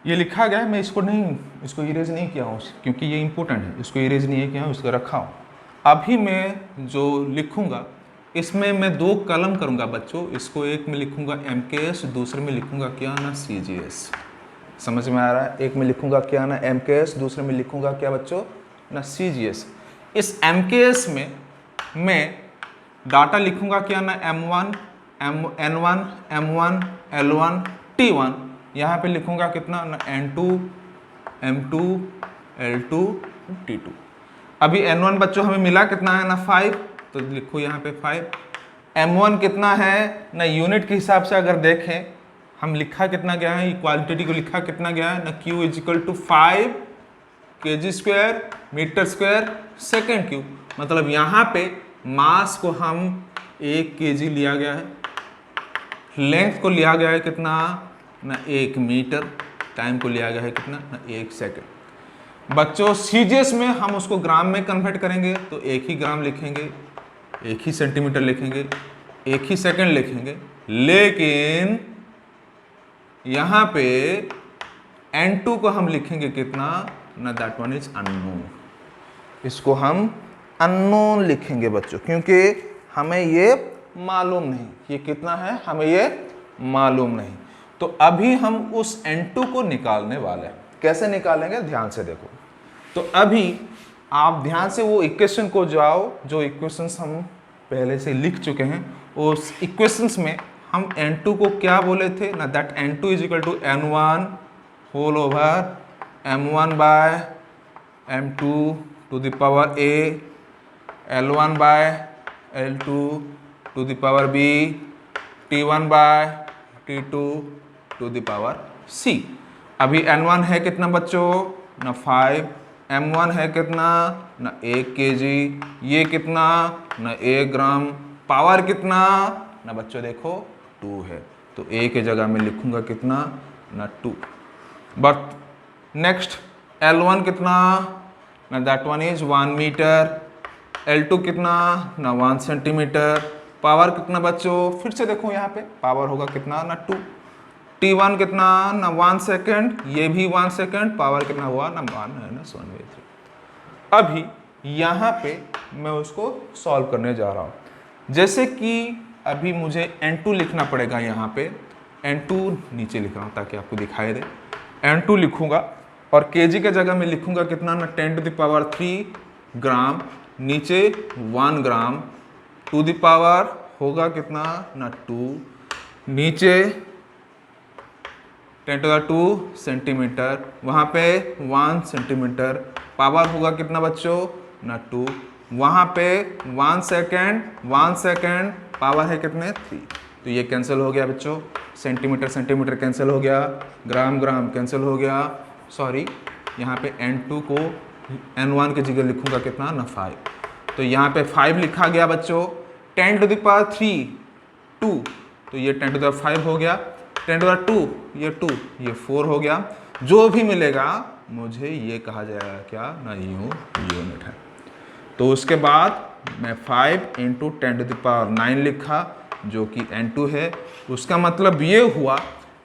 S1: ये लिखा गया है, मैं इसको इरेज नहीं किया हूँ क्योंकि ये इंपॉर्टेंट है, इसको इरेज नहीं किया हूँ, इसको रखा हूँ। अभी मैं जो लिखूंगा इसमें मैं 2 कॉलम करूंगा बच्चों, इसको एक में लिखूंगा MKS, दूसरे में लिखूंगा क्या ना CGS। समझ में आ रहा है? एक में लिखूंगा क्या ना MKS, दूसरे में लिखूंगा क्या बच्चों ना CGS। इस MKS में मैं डाटा लिखूंगा क्या ना M1 N1 M1 L1 T1। यहाँ पे लिखूंगा कितना ना N2 M2 L2 T2। अभी N1 बच्चों हमें मिला कितना है ना 5, तो लिखो यहाँ पे 5। M1 कितना है ना यूनिट के हिसाब से अगर देखें हम लिखा कितना गया है, इक्वालिटी को लिखा कितना गया है ना Q is equal to 5 kg² metre square second cube. मतलब यहाँ पे मास को हम 1 kg लिया गया है, लेंथ को लिया गया है कितना ना 1 मीटर, टाइम को लिया गया है कितना ना 1 सेकेंड। बच्चों CGS में हम उसको ग्राम में कन्वर्ट करेंगे तो 1 ही ग्राम लिखेंगे, 1 ही सेंटीमीटर लिखेंगे, 1 ही सेकंड लिखेंगे। लेकिन यहाँ पे N2 को हम लिखेंगे कितना ना दैट वन इज अननोन। इसको हम अननोन लिखेंगे बच्चों, क्योंकि हमें ये मालूम नहीं ये कितना है, हमें ये मालूम नहीं। तो अभी हम उस N2 को निकालने वाले हैं। कैसे निकालेंगे ध्यान से देखो। तो अभी आप ध्यान से वो इक्वेशन को जाओ जो इक्वेशंस हम पहले से लिख चुके हैं। उस इक्वेशंस में हम N2 को क्या बोले थे ना that N2 is equal to N1 whole over m1 by m2 to the power a, l1 by l2 to the power b, t1 by t2 to the power c। अभी n1 है कितना बच्चों ना 5, m1 है कितना ना 1 kg, ये कितना ना 1 ग्राम, पावर कितना ना बच्चों देखो 2 है, तो a के जगह में लिखूंगा कितना ना 2। बट नेक्स्ट L1 कितना ना that one is 1 metre, L2 कितना ना 1 सेंटीमीटर, पावर कितना बच्चों फिर से देखो यहाँ पे पावर होगा कितना ना 2, T1 कितना ना 1 सेकेंड, ये भी 1 सेकेंड, पावर कितना हुआ ना 1/3। अभी यहाँ पे मैं उसको सॉल्व करने जा रहा हूँ। जैसे कि अभी मुझे N2 लिखना पड़ेगा, यहाँ पे N2 नीचे लिख रहा हूँ ताकि आपको दिखाई दे, N2 लिखूंगा और kg के जगह में लिखूंगा कितना ना 10 टू द पावर 3 ग्राम, नीचे 1 ग्राम, टू द पावर होगा कितना ना 2, नीचे 10 टू द 2 सेंटीमीटर, वहाँ पे 1 सेंटीमीटर, पावर होगा कितना बच्चों ना 2, वहाँ पे 1 सेकेंड, 1 सेकेंड, पावर है कितने 3, तो ये कैंसिल हो गया बच्चों, सेंटीमीटर सेंटीमीटर कैंसिल हो गया, ग्राम ग्राम कैंसिल हो गया, सॉरी यहाँ पे N2 को N1 की जगह लिखूंगा कितना ना 5, तो यहाँ पे 5 लिखा गया बच्चों, 10 टू द पावर 3 2, तो ये 10 टू द 5 हो गया, 10 टू द 2 ये 2, ये 4 हो गया, जो भी मिलेगा मुझे ये कहा जाएगा क्या ना यूनिट है। तो उसके बाद मैं 5 इंटू 10 टू द पावर 9 लिखा जो कि N2 है, उसका मतलब ये हुआ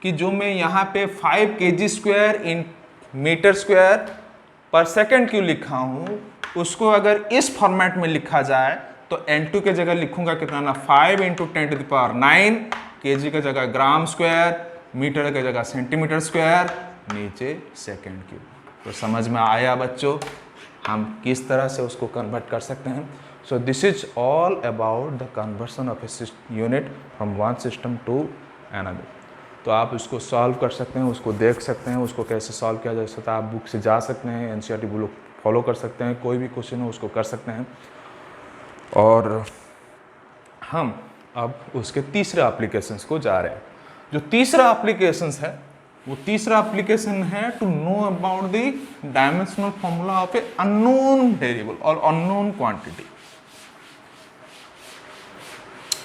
S1: कि जो मैं यहाँ पे 5 kg² इन मीटर स्क्वायर पर सेकेंड क्यों लिखा हूँ, उसको अगर इस फॉर्मेट में लिखा जाए तो N2 के जगह लिखूंगा कितना ना 5 into 10 to the power 9, kg के जगह ग्राम स्क्वायर, मीटर के जगह सेंटीमीटर स्क्वायर, नीचे सेकेंड क्यूब। तो समझ में आया बच्चों हम किस तरह से उसको कन्वर्ट कर सकते हैं। So this is all about the conversion of a unit from one system to another. तो आप उसको सॉल्व कर सकते हैं, उसको देख सकते हैं, उसको कैसे सॉल्व किया जा सकता है। आप बुक से जा सकते हैं, एनसीईआरटी बुक फॉलो कर सकते हैं, कोई भी क्वेश्चन हो उसको कर सकते हैं। और हम अब उसके तीसरे एप्लीकेशंस को जा रहे हैं। जो तीसरा एप्लीकेशंस है वो तीसरा एप्लीकेशन है to know about the dimensional formula of a unknown variable और अननोन क्वांटिटी।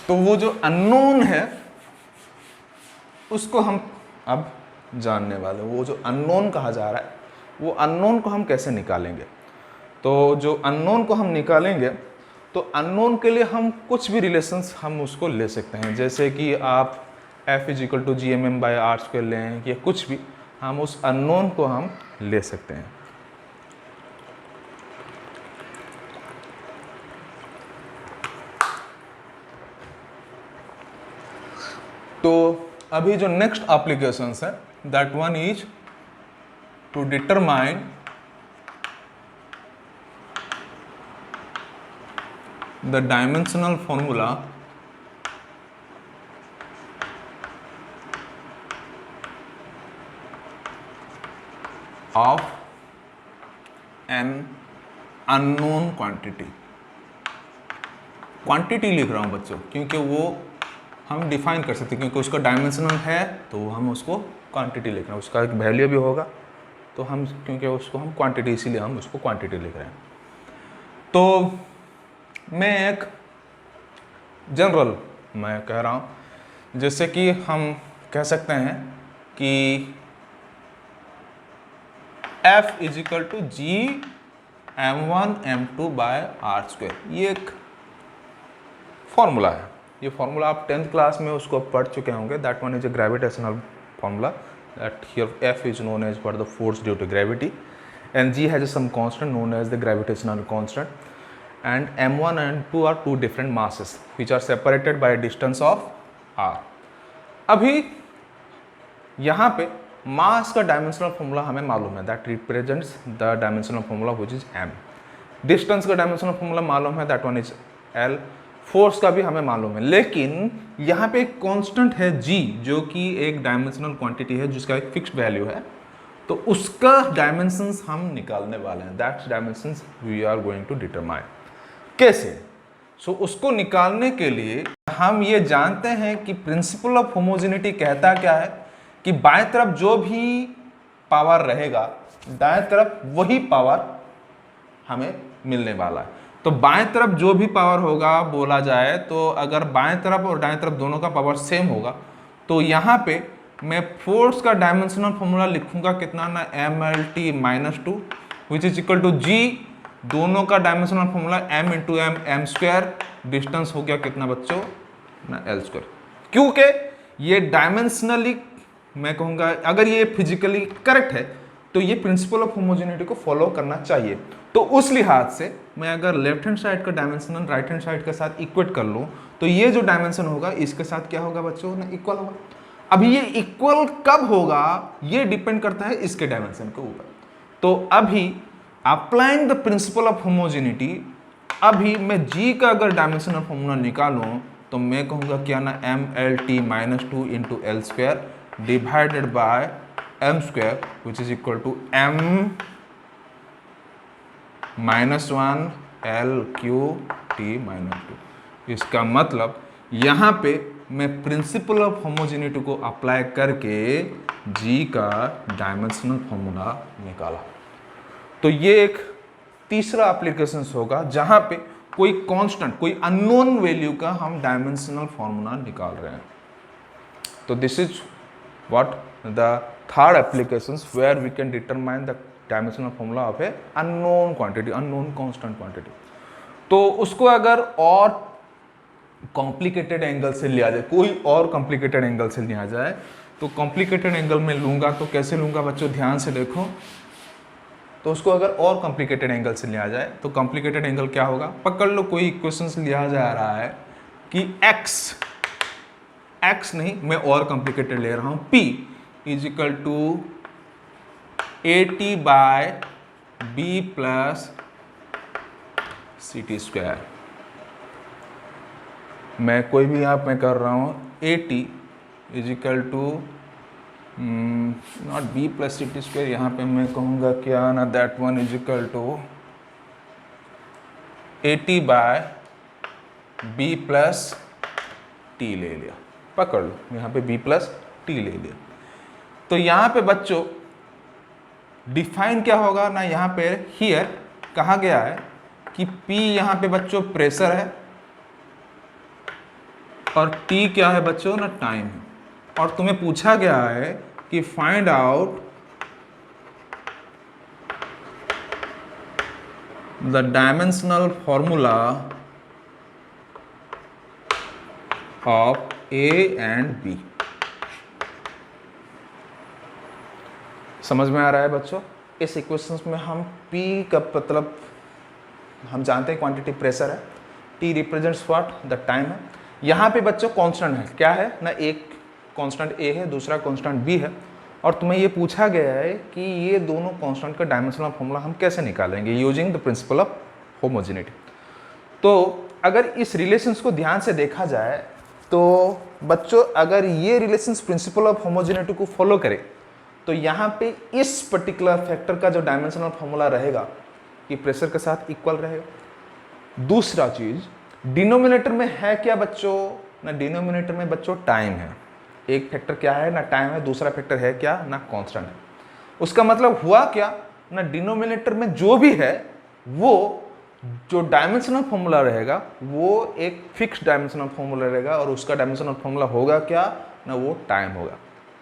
S1: तो वो जो अननोन है उसको हम अब जानने वाले। वो जो अननोन कहा जा रहा है वो अननोन को हम कैसे निकालेंगे। तो जो अननोन को हम निकालेंगे तो अननोन के लिए हम कुछ भी रिलेशंस हम उसको ले सकते हैं, जैसे कि आप f is equal to GMM/r² लें या कुछ भी, हम उस अननोन को हम ले सकते हैं। तो अभी जो नेक्स्ट एप्लीकेशंस है that one is to determine the dimensional formula of an unknown quantity। Quantity लिख रहा हूँ बच्चों क्योंकि वो हम डिफाइन कर सकते हैं, क्योंकि उसका डायमेंशनल है तो हम उसको क्वांटिटी लिख रहे हैं, उसका एक वैल्यू भी होगा तो हम क्योंकि उसको हम क्वांटिटी, इसीलिए हम उसको क्वांटिटी लिख रहे हैं। तो मैं एक जनरल मैं कह रहा हूँ, जैसे कि हम कह सकते हैं कि F is equal to GM1M2/r²। ये एक फॉर्मूला है। ये फॉर्मूला आप 10th क्लास में उसको पढ़ चुके होंगे। That one is a gravitational formula that here F is known as for the force due to gravity and G has some constant known as the gravitational constant, and M1 and 2 are two different masses which are separated by a distance of r। अभी यहाँ पे मास का dimensional formula हमें मालूम है, that represents the dimensional formula which is m। Distance का dimensional formula मालूम है, that one is l। Force का भी हमें मालूम है, लेकिन यहाँ पे एक कांस्टेंट है g जो कि एक डायमेंशनल क्वांटिटी है जिसका एक फिक्स्ड वैल्यू है, तो उसका डायमेंशंस हम निकालने वाले हैं, that's dimensions we are going to determine. कैसे? सो उसको निकालने के लिए हम ये जानते हैं कि प्रिंसिपल ऑफ होमोजेनिटी कहता क्या है कि बाएं तरफ जो भी पावर रहेगा दाएं तरफ वही पावर हमें मिलने वाला है। तो बाएं तरफ जो भी पावर होगा बोला जाए तो अगर बाएं तरफ और दाएं तरफ दोनों का पावर सेम होगा तो यहाँ पे मैं फोर्स का डायमेंशनल फॉर्मूला लिखूंगा कितना ना, mlt minus two which is equal to g, दोनों का dimensional formula m into m square, distance हो गया कितना बच्चों ना l स्क्वायर। क्योंकि ये डायमेंशनली मैं कहूँगा अगर ये फिजिकली करेक्ट है तो ये प्रिंसिपल ऑफ होमोजेनिटी को फॉलो करना चाहिए। तो उस लिहाज से मैं अगर लेफ्ट हैंड साइड का डायमेंशनल राइट हैंड साइड के साथ इक्वेट कर लूँ तो ये जो डायमेंशन होगा इसके साथ क्या होगा बच्चों ना, इक्वल होगा। अभी ये इक्वल कब होगा ये डिपेंड करता है इसके डायमेंशन के ऊपर। तो अभी applying the principle of homogeneity, अभी मैं g का अगर डायमेंशनल फॉर्मूला निकालूं तो मैं कहूँगा क्या ना, mlt minus two into L square divided by m square which is equal to m minus one L Q T minus two. इसका मतलब यहाँ पे मैं प्रिंसिपल ऑफ होमोजेनिटी को अप्लाई करके g का डायमेंशनल फॉर्मूला निकाला। तो ये एक तीसरा एप्लीकेशन होगा जहां पे कोई कांस्टेंट, कोई अननोन वैल्यू का हम डायमेंशनल फॉर्मूला निकाल रहे हैं। तो this is what the third applications where we can determine the dimensional formula of a unknown quantity, unknown constant quantity. तो उसको अगर और कॉम्प्लिकेटेड एंगल से लिया जाए, कोई और कॉम्प्लिकेटेड एंगल से लिया जाए तो कॉम्प्लिकेटेड एंगल में लूंगा तो कैसे लूंगा बच्चों, ध्यान से देखो। तो उसको अगर और कॉम्प्लिकेटेड एंगल से लिया जाए तो कॉम्प्लिकेटेड एंगल क्या होगा, पकड़ लो कोई इक्वेशन से लिया जा रहा है कि x नहीं, मैं और कॉम्प्लिकेटेड ले रहा हूं, p is equal to at by b plus C T square. मैं कोई भी यहाँ पे कर रहा हूँ at is equal to not b plus C T square, यहाँ पे मैं कहूँगा क्या ना, that one is equal to at by b plus T ले लिया, पकड़ लो यहाँ पे b प्लस टी ले लिया। तो यहाँ पे बच्चों डिफाइन क्या होगा ना, यहाँ पे हियर कहा गया है कि P यहाँ पे बच्चों प्रेशर है और T क्या है बच्चों ना, टाइम है। और तुम्हें पूछा गया है कि find out the dimensional formula of A and B। समझ में आ रहा है बच्चों? इस इक्वेशंस में हम P का मतलब हम जानते हैं क्वांटिटी प्रेशर है, T represents what the time है। यहाँ पे बच्चों कांस्टेंट है, क्या है ना, एक कांस्टेंट A है, दूसरा कांस्टेंट B है। और तुम्हें ये पूछा गया है कि ये दोनों कांस्टेंट का डायमेंशनल फॉर्मूला हम कैसे निकालेंगे using the principle of homogeneity. तो अगर इस रिलेशंस को ध्यान से देखा जाए तो बच्चों अगर ये रिलेशंस प्रिंसिपल ऑफ होमोजेनिटी को फॉलो करे तो यहाँ पे इस पर्टिकुलर फैक्टर का जो डायमेंशनल फॉर्मूला रहेगा कि प्रेशर के साथ इक्वल रहेगा। दूसरा चीज डिनोमिनेटर में है क्या बच्चों ना, डिनोमिनेटर में बच्चों टाइम है। एक फैक्टर क्या है ना, टाइम है, दूसरा फैक्टर है क्या ना, कांस्टेंट है। उसका मतलब हुआ क्या ना, डिनोमिनेटर में जो भी है वो जो डायमेंशनल फॉर्मूला रहेगा वो एक फिक्स डायमेंशनल फॉर्मूला रहेगा और उसका डायमेंशनल फॉर्मूला होगा क्या ना, वो टाइम होगा।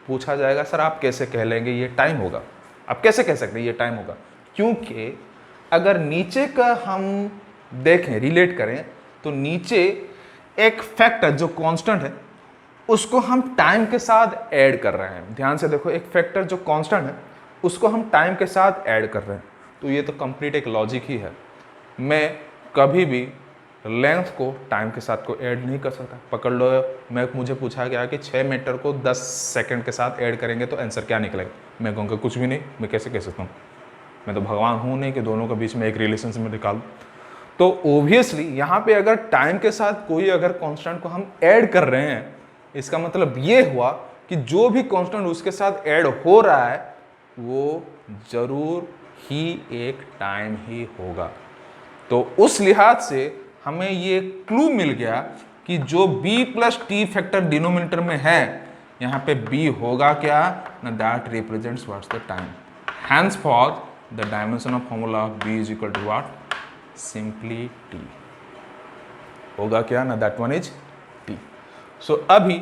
S1: पूछा जाएगा सर आप कैसे कह लेंगे ये टाइम होगा, आप कैसे कह सकते हैं ये टाइम होगा, क्योंकि अगर नीचे का हम देखें रिलेट करें तो नीचे एक फैक्टर जो कांस्टेंट है उसको हम टाइम के साथ ऐड कर रहे हैं। ध्यान से देखो, एक फैक्टर जो कांस्टेंट है उसको हम टाइम के साथ ऐड कर रहे हैं। तो ये तो कंप्लीट एक लॉजिक ही है। मैं कभी भी लेंथ को टाइम के साथ को ऐड नहीं कर सकता। पकड़ लो, मुझे पूछा गया कि 6 मीटर को 10 सेकंड के साथ ऐड करेंगे तो आंसर क्या निकलेगा, मैं कहूँगा कुछ भी नहीं। मैं कैसे कह सकता हूँ, मैं तो भगवान हूँ नहीं कि दोनों के बीच में एक रिलेशनशिप में निकालूँ। तो ओब्वियसली यहाँ पे अगर टाइम के साथ कोई अगर कांस्टेंट को हम ऐड कर रहे हैं, इसका मतलब ये हुआ कि जो भी कांस्टेंट उसके साथ ऐड हो रहा है वो जरूर ही एक टाइम ही होगा। तो उस लिहाज से हमें ये क्लू मिल गया कि जो b प्लस टी फैक्टर डिनोमिनेटर में है, यहाँ पे b होगा क्या ना, that represents what's the time. Hence for the dimension of formula of b is equal to what, simply t होगा क्या ना, that one is t। So अभी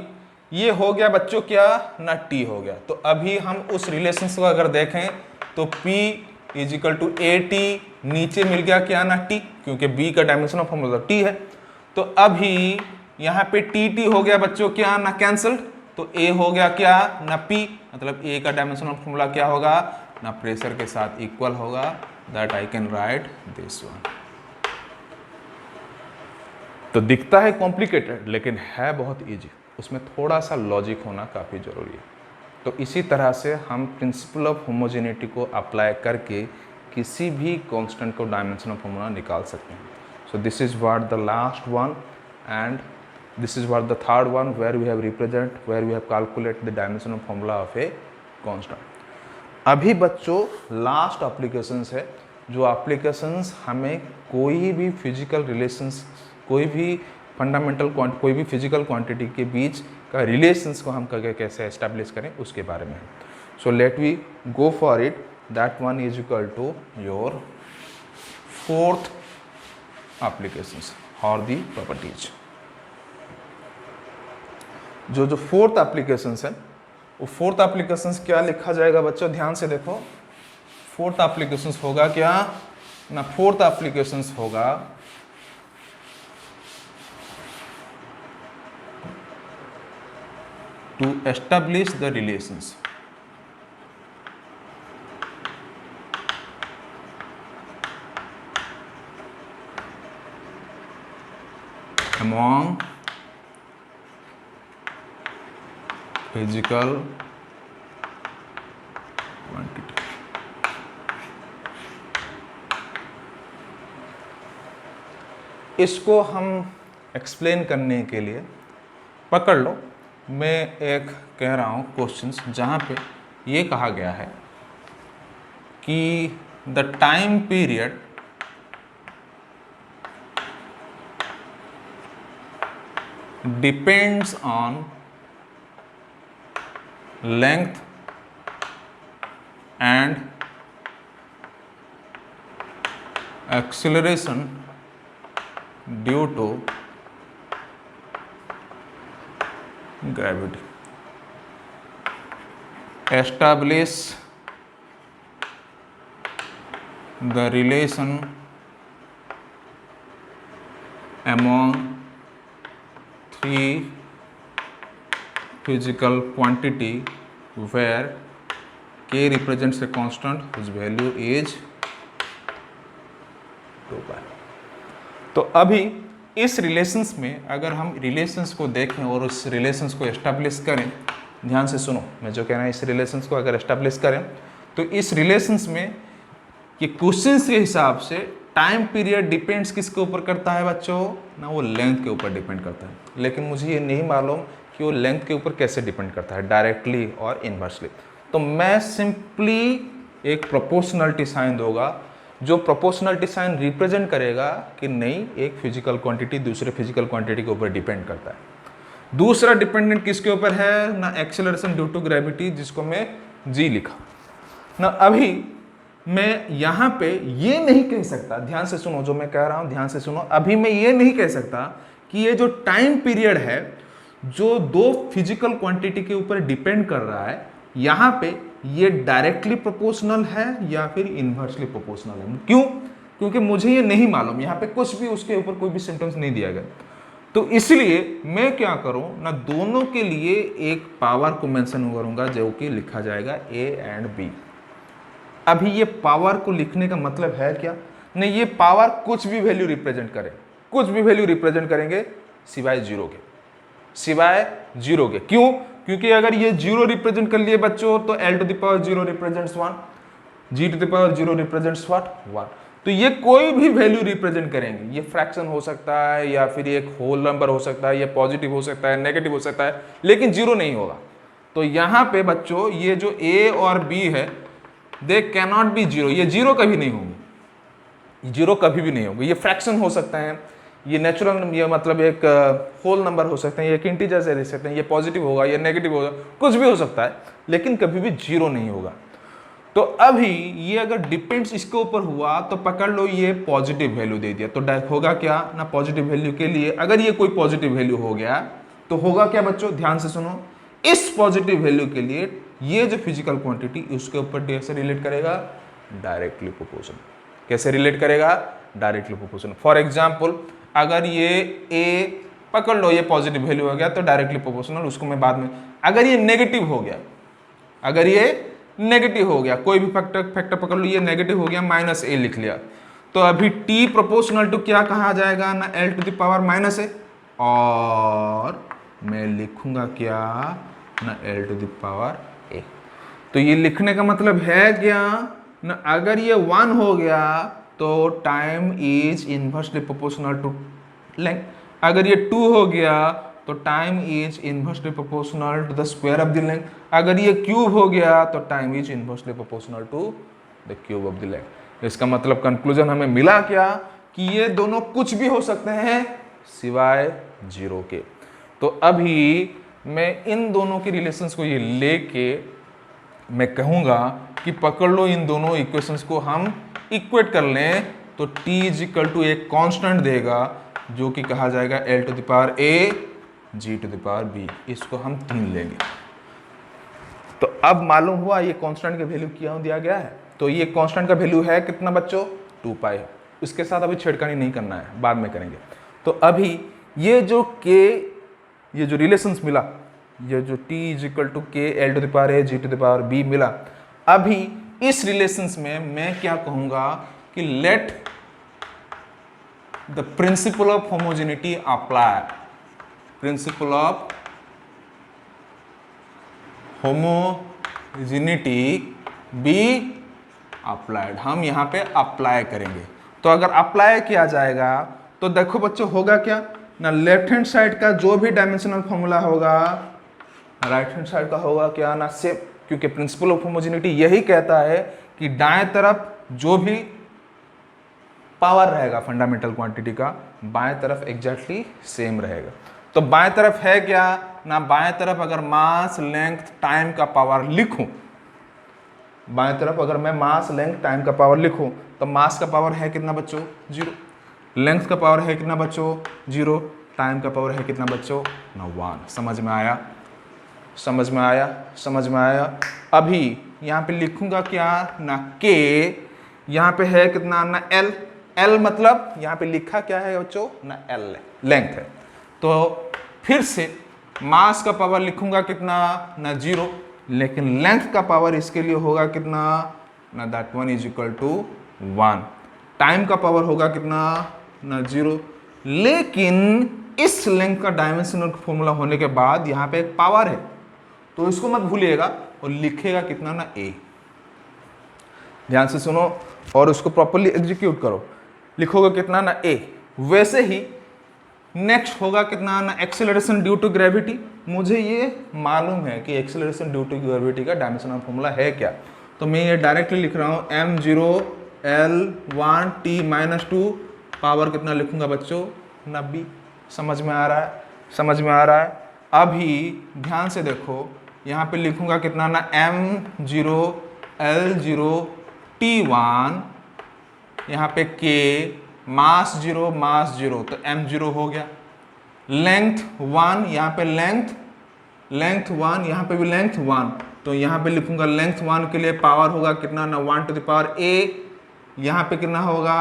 S1: ये हो गया बच्चों क्या ना, t हो गया। तो अभी हम उस रिलेशन को अगर देखें तो p is equal to A T, नीचे मिल गया क्या ना t, क्योंकि b का डायमेंशन ऑफ फॉर्मूला t है। तो अभी यहाँ पे टी हो गया बच्चों क्या ना, कैंसल्ड। तो a हो गया क्या ना p, मतलब a का डायमेंशन ऑफ फॉर्मूला क्या होगा ना, प्रेशर के साथ इक्वल होगा। That I can write this one. तो दिखता है कॉम्प्लिकेटेड लेकिन है बहुत इजी, उसमें थोड़ा सा लॉजिक होना काफ़ी ज़रूरी है। तो इसी तरह से हम प्रिंसिपल ऑफ होमोजेनिटी को अप्लाई करके किसी भी कांस्टेंट को डायमेंशन ऑफ फॉर्मूला निकाल सकते हैं। So this is what the last one and this is what the third one where we have represent, where we have calculate the dimension of formula of a constant. अभी बच्चों last applications है, जो applications हमें कोई भी physical relations, कोई भी fundamental कोई भी फिजिकल क्वांटिटी के बीच का रिलेशंस को हम कैसे एस्टेब्लिश करें उसके बारे में। So let we go for it. That one is equal to your fourth applications और दी प्रॉपर्टीज। जो फोर्थ एप्लीकेशंस है वो फोर्थ एप्लीकेशंस क्या लिखा जाएगा बच्चों, ध्यान से देखो। फोर्थ एप्लीकेशंस होगा क्या ना, फोर्थ एप्लीकेशंस होगा to establish the relations among physical quantity। इसको हम एक्सप्लेन करने के लिए पकड़ लो, मैं एक कह रहा हूँ क्वेश्चंस जहाँ पे ये कहा गया है कि the time period depends on length and acceleration due to gravity। Establish the relation among three physical quantity where k represents a constant whose value is 2π। तो अभी इस रिलेशंस में अगर हम रिलेशंस को देखें और उस रिलेशंस को एस्टेब्लिश करें, ध्यान से सुनो मैं जो कह रहा हूँ, इस रिलेशंस को अगर एस्टेब्लिश करें तो इस रिलेशंस में ये क्वेश्चंस के हिसाब से टाइम पीरियड डिपेंड्स किसके ऊपर करता है बच्चों ना, वो लेंथ के ऊपर डिपेंड करता है। लेकिन मुझे ये नहीं मालूम कि वो लेंथ के ऊपर कैसे डिपेंड करता है, डायरेक्टली और इनवर्सली। तो मैं सिंपली एक प्रोपोर्शनलिटी साइन दूंगा, जो प्रोपोर्शनलिटी साइन रिप्रेजेंट करेगा कि नहीं एक फिजिकल क्वांटिटी दूसरे फिजिकल क्वांटिटी के ऊपर डिपेंड करता है। दूसरा डिपेंडेंट किसके ऊपर है ना, एक्सेलरेशन ड्यू टू ग्रेविटी, जिसको मैं g लिखा ना। अभी मैं यहाँ पे ये नहीं कह सकता, ध्यान से सुनो जो मैं कह रहा हूँ, ध्यान से सुनो। अभी मैं ये नहीं कह सकता कि ये जो टाइम पीरियड है जो दो फिजिकल क्वांटिटी के ऊपर डिपेंड कर रहा है, यहाँ पे ये डायरेक्टली प्रोपोर्शनल है या फिर इनवर्सली प्रोपोर्शनल है। क्यों? क्योंकि मुझे ये नहीं मालूम, यहाँ पे कुछ भी उसके ऊपर कोई भी सिम्टम्स नहीं दिया गया। तो इसलिए मैं क्या करूं ना, दोनों के लिए एक पावर को मेंशन करूंगा जो कि लिखा जाएगा a एंड b। अभी ये पावर को लिखने का मतलब है क्या, नहीं ये पावर कुछ भी वैल्यू रिप्रेजेंट करे, कुछ भी वैल्यू रिप्रेजेंट करेंगे सिवाय जीरो के, सिवाय जीरो के। क्यों? क्योंकि अगर ये जीरो रिप्रेजेंट कर लिए बच्चों तो l to the power zero represents 1, g to the power zero represents what 1। तो ये कोई भी वैल्यू रिप्रेजेंट करेंगे, ये फ्रैक्शन हो सकता है या फिर एक होल नंबर हो सकता है, ये पॉजिटिव हो सकता है, नेगेटिव हो सकता है, लेकिन जीरो नहीं होगा। तो यहाँ पे बच्चों ये जो a और b है they can not B zero, ये जीरो कभी नहीं होंगे, जीरो कभी भी नहीं होंगे। ये फ्रैक्शन हो सकता है, ये नेचुरल, ये मतलब एक होल नंबर हो सकते हैं, ये एक इंटीजर से रह सकते हैं, ये पॉजिटिव होगा, ये नेगेटिव होगा, कुछ भी हो सकता है, लेकिन कभी भी जीरो नहीं होगा। तो अभी ये अगर डिपेंड्स इसके ऊपर हुआ तो पकड़ लो ये पॉजिटिव वैल्यू दे दिया, तो होगा क्या ना, पॉजिटिव वैल्यू के लिए अगर ये कोई पॉजिटिव वैल्यू हो गया तो होगा क्या बच्चों, ध्यान से सुनो, इस पॉजिटिव वैल्यू के लिए ये जो फिजिकल क्वांटिटी उसके ऊपर कैसे रिलेट करेगा, डायरेक्टली प्रोपोर्शनल। कैसे रिलेट करेगा, डायरेक्टली प्रोपोर्शनल। फॉर एग्जाम्पल अगर ये ए पकड़ लो ये पॉजिटिव वैल्यू हो गया तो डायरेक्टली प्रोपोर्शनल, उसको मैं बाद में, अगर ये नेगेटिव हो गया, अगर ये नेगेटिव हो गया, कोई भी फैक्टर पकड़ लो, ये नेगेटिव हो गया, माइनस ए लिख लिया, तो अभी टी प्रोपोर्शनल टू क्या कहा जाएगा ना, L to the power minus A, और मैं लिखूंगा क्या ना, L to the power A. तो ये लिखने का मतलब है क्या ना, अगर ये 1 हो गया तो time is inversely proportional to length, अगर ये 2 हो गया तो time is inversely proportional to the square of the length, अगर ये क्यूब हो गया तो time is inversely proportional to the cube of the length. इसका मतलब कंक्लूजन हमें मिला क्या कि ये दोनों कुछ भी हो सकते हैं सिवाय जीरो के। तो अभी मैं इन दोनों के रिलेशंस को ये लेके मैं कहूँगा कि पकड़ लो इन दोनों इक्वेशंस को हम इक्वेट कर लें तो t इज इक्वल टू एक कांस्टेंट देगा जो कि कहा जाएगा l to the power a g to the power b, इसको हम 3 लेंगे। तो अब मालूम हुआ ये कांस्टेंट का वैल्यू क्या दिया गया है, तो ये कांस्टेंट का वैल्यू है कितना बच्चों, 2 पाई। उसके साथ अभी छेड़खानी नहीं करना है, बाद में करेंगे। तो अभी ये जो k, ये जो रिलेशंस मिला, ये जो t is equal to K L to the power A G to the power B मिला, अभी इस रिलेशंस में मैं क्या कहूंगा कि let the principle of homogeneity apply, principle of homogeneity be applied, हम यहां पे अप्लाई करेंगे। तो अगर अप्लाई किया जाएगा तो देखो बच्चों होगा क्या ना, लेफ्ट हैंड साइड का जो भी डायमेंशनल फॉर्मूला होगा राइट हैंड साइड का होगा क्या ना सेम, क्योंकि प्रिंसिपल ऑफ होमोजेनिटी यही कहता है कि दाएं तरफ जो भी पावर रहेगा फंडामेंटल क्वांटिटी का, बाएं तरफ एग्जैक्टली सेम रहेगा। तो बाएं तरफ है क्या ना, बाएं तरफ अगर मास लेंथ टाइम का पावर लिखूं, बाएं तरफ अगर मैं मास लेंथ टाइम का पावर लिखूं तो मास का पावर है कितना बच्चों, 0, लेंथ का पावर है कितना बच्चों, 0, टाइम का पावर है कितना बच्चों ना, 1। समझ में आया, समझ में आया, समझ में आया। अभी यहाँ पे लिखूंगा क्या ना, के यहाँ पे है कितना ना, एल, एल मतलब यहाँ पे लिखा क्या है बच्चों ना, एल लेंथ है। तो फिर से मास का पावर लिखूंगा कितना ना, 0, लेकिन लेंथ का पावर इसके लिए होगा कितना ना, दैट 1 इज इक्वल टू 1। टाइम का पावर होगा कितना ना, 0, लेकिन इस लेंथ का डायमेंशनल फॉर्मूला होने के बाद यहाँ पे एक पावर है, तो इसको मत भूलिएगा और लिखेगा कितना ना, a। ध्यान से सुनो और उसको प्रॉपर्ली एग्जीक्यूट करो, लिखोगे कितना ना, a। वैसे ही नेक्स्ट होगा कितना ना, एक्सेलरेशन ड्यू टू ग्रेविटी। मुझे ये मालूम है कि एक्सेलरेशन ड्यू टू ग्रेविटी का डायमेंशनल फॉर्मूला है क्या, तो मैं ये डायरेक्टली लिख रहा हूँ m0 l1 t-2 पावर कितना लिखूंगा बच्चों ना, b। समझ में आ रहा है, समझ में आ रहा है। अभी ध्यान से देखो यहाँ पे लिखूंगा कितना ना, m0 l0 t1, यहाँ पे k मास 0 मास 0, तो m0 हो गया। लेंथ 1, यहाँ पे लेंथ 1, यहाँ पे भी लेंथ 1, तो यहाँ पे लिखूंगा लेंथ 1 के लिए पावर होगा कितना ना, 1 टू द पावर a, यहाँ पे कितना होगा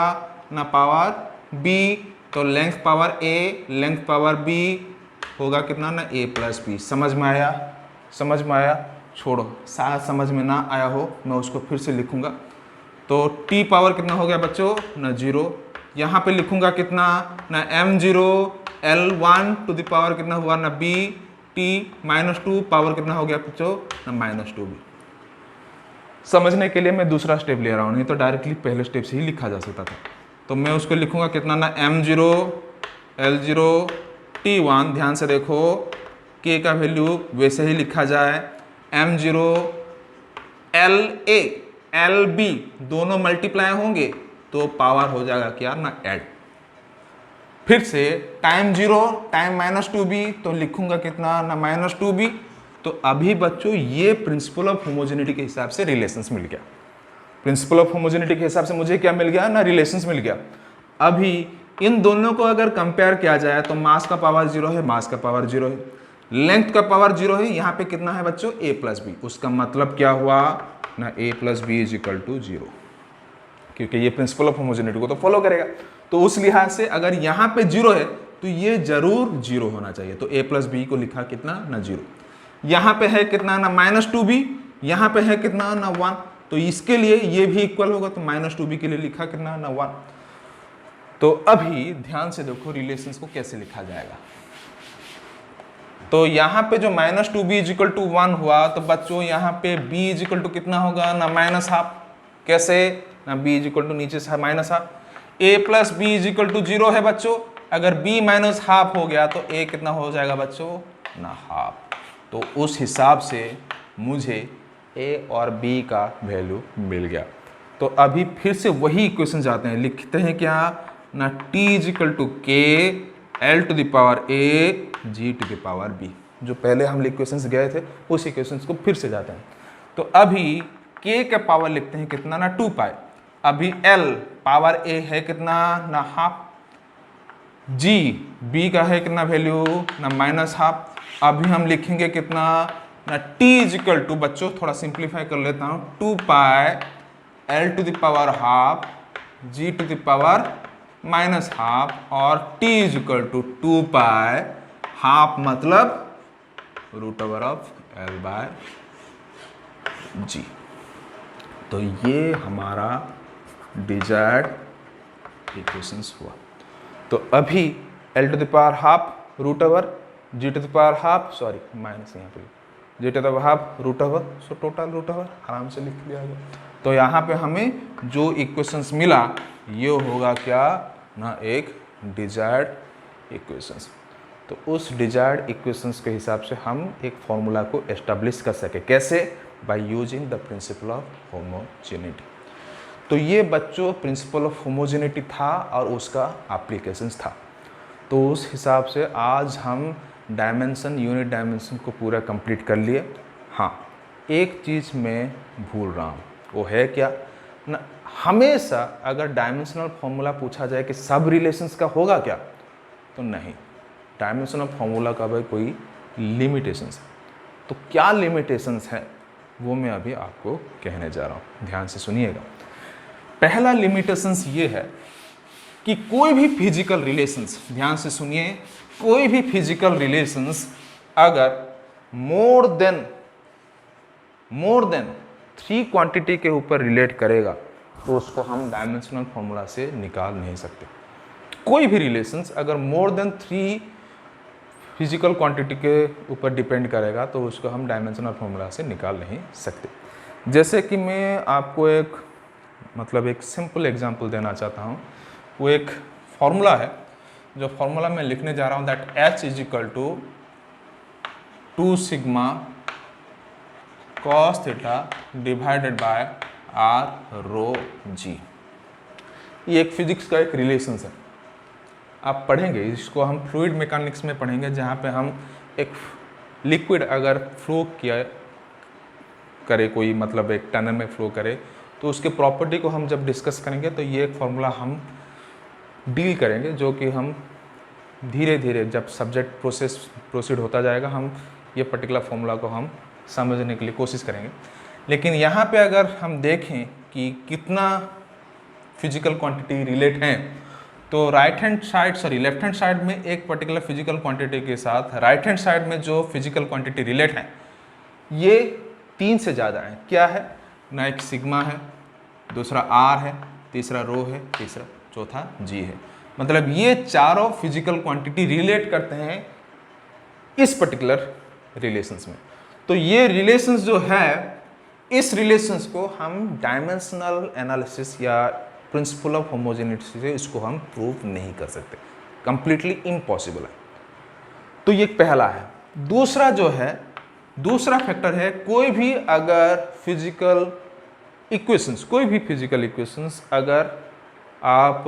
S1: ना, पावर b, तो length power a length power b होगा कितना ना, a प्लस b। समझ में आया, समझ में आया। छोड़ो, शायद समझ में ना आया हो, मैं उसको फिर से लिखूंगा। तो t पावर कितना हो गया बच्चों ना, 0, यहाँ पे लिखूंगा कितना ना, m0 l1 to the power कितना हुआ ना, b t-2 पावर कितना हो गया बच्चों ना, -2b। समझने के लिए मैं दूसरा स्टेप ले रहा हूँ, नहीं तो डायरेक्टली पहले स्टेप से ही लिखा जा सकता था। तो मैं उसको लिखूंगा कितना ना, m0 l0 t1, ध्यान से देखो k का वैल्यू वैसे ही लिखा जाए, m0 la एल बी दोनों मल्टीप्लाई होंगे तो पावर हो जाएगा क्या ना ऐड। फिर से टाइम 0 टाइम -2b तो लिखूंगा कितना ना -2b। तो अभी बच्चों ये प्रिंसिपल ऑफ होमोजेनिटी के हिसाब से रिलेशंस मिल गया। प्रिंसिपल ऑफ होमोजेनिटी के हिसाब से मुझे क्या मिल गया ना रिलेशंस मिल गया। अभी इन दोनों को अगर कंपेयर किया जाए तो मास का पावर 0 है, मास का पावर 0 है, लेंथ का पावर 0 है, यहाँ पे कितना है बच्चों a प्लस बी। उसका मतलब क्या हुआ ना a plus B is equal to 0, क्योंकि ये प्रिंसिपल ऑफ होमोजेनिटी को तो फॉलो करेगा। तो उस लिहाज से अगर यहाँ पे 0 है तो ये जरूर 0 होना चाहिए। तो a प्लस बी को लिखा कितना ना 0। यहाँ पे है कितना ना -2b, यहाँ पे है कितना ना 1, तो इसके लिए ये भी इक्वल होगा तो -2b के लिए लिखा कितना ना 1। तो अभी ध्यान से देखो रिलेशंस को कैसे लिखा जाएगा। तो यहाँ पे जो -2b इज इक्वल टू 1 हुआ तो बच्चों यहाँ पे b इज इक्वल टू कितना होगा ना -12। कैसे ना b इज इक्वल टू नीचे से -12। a plus B is equal to 0 है बच्चों। अगर b -12 हो गया तो a कितना हो जाएगा बच्चों ना हाफ। तो उस हिसाब से मुझे a और b का वैल्यू मिल गया। तो अभी फिर से वही इक्वेशन जाते हैं, लिखते हैं क्या ना t is equal to K L to the power a G to the power b। जो पहले हम इक्वेशंस गए थे उस इक्वेशंस को फिर से जाते हैं। तो अभी k का पावर लिखते हैं कितना ना 2 पाई। अभी l पावर a है कितना ना हाफ, g b का है कितना वैल्यू ना -12। अभी हम लिखेंगे कितना ना t इज इक्वल टू बच्चों थोड़ा सिंप्लीफाई कर लेता हूँ 2 pi l to the power half g to the power -12 और t is equal to 2 pi half मतलब √ओवर ऑफ l बाय g। तो ये हमारा डिजायर्ड इक्वेशंस हुआ। तो अभी l to the power half √over g to the power half sorry minus यहाँ पे g to the power half √over so total √over आराम से लिख लिया गया। तो यहाँ पे हमें जो इक्वेशंस मिला ये होगा क्या ना एक डिजायर्ड इक्वेशंस। तो उस डिजायर्ड इक्वेशंस के हिसाब से हम एक फॉर्मूला को एस्टेब्लिश कर सके। कैसे? By using the principle of homogeneity. तो ये बच्चों प्रिंसिपल ऑफ होमोजेनिटी था और उसका एप्लीकेशंस था। तो उस हिसाब से आज हम डायमेंशन यूनिट डायमेंशन को पूरा कंप्लीट कर लिए। हाँ, एक चीज़ मैं भूल रहा हूँ, वो है क्या ना, हमेशा अगर डायमेंशनल फॉर्मूला पूछा जाए कि सब रिलेशंस का होगा क्या, तो नहीं, डायमेंशनल फॉर्मूला का भाई कोई लिमिटेशंस है। तो क्या लिमिटेशंस है वो मैं अभी आपको कहने जा रहा हूँ, ध्यान से सुनिएगा। पहला लिमिटेशंस ये है कि कोई भी फिजिकल रिलेशंस, ध्यान से सुनिए, कोई भी फिजिकल रिलेशंस अगर मोर देन 3 क्वांटिटी के ऊपर रिलेट करेगा तो उसको हम डायमेंशनल फॉर्मूला से निकाल नहीं सकते। कोई भी रिलेशंस अगर मोर देन 3 फिजिकल क्वांटिटी के ऊपर डिपेंड करेगा तो उसको हम डायमेंशनल फॉर्मूला से निकाल नहीं सकते। जैसे कि मैं आपको एक सिंपल एग्जांपल देना चाहता हूँ। वो एक फॉर्मूला है, जो फॉर्मूला मैं लिखने जा रहा हूँ, that H is equal to 2 sigma cos theta divided by r rho g। ये एक फिजिक्स का एक रिलेशंस है, आप पढ़ेंगे इसको, हम फ्लूइड मैकेनिक्स में पढ़ेंगे, जहाँ पे हम एक लिक्विड अगर फ्लो किया करे, कोई एक टनल में फ्लो करे, तो उसके प्रॉपर्टी को हम जब डिस्कस करेंगे तो ये एक फॉर्मूला हम डील करेंगे, जो कि हम धीरे धीरे जब सब्जेक्ट प्रोसीड होता जाएगा हम ये पर्टिकुलर फॉर्मूला को हम समझने के लिए कोशिश करेंगे। लेकिन यहाँ पे अगर हम देखें कि कितना फिजिकल क्वांटिटी रिलेट हैं, तो लेफ्ट हैंड साइड में एक पर्टिकुलर फिजिकल क्वांटिटी के साथ राइट हैंड साइड में जो फिजिकल क्वांटिटी रिलेट हैं ये 3 से ज़्यादा हैं। क्या है ना, एक सिग्मा है, दूसरा r है, तीसरा रो है, तीसरा चौथा g है। मतलब ये चारों फिजिकल क्वांटिटी रिलेट करते हैं इस पर्टिकुलर रिलेशंस में। तो ये रिलेशंस जो है, इस रिलेशंस को हम डायमेंशनल एनालिसिस या प्रिंसिपल ऑफ होमोजेनिटी से इसको हम प्रूव नहीं कर सकते, कंप्लीटली इम्पॉसिबल है। तो ये पहला है। दूसरा फैक्टर है, कोई भी अगर फिजिकल इक्वेशंस, कोई भी फिजिकल इक्वेशंस अगर आप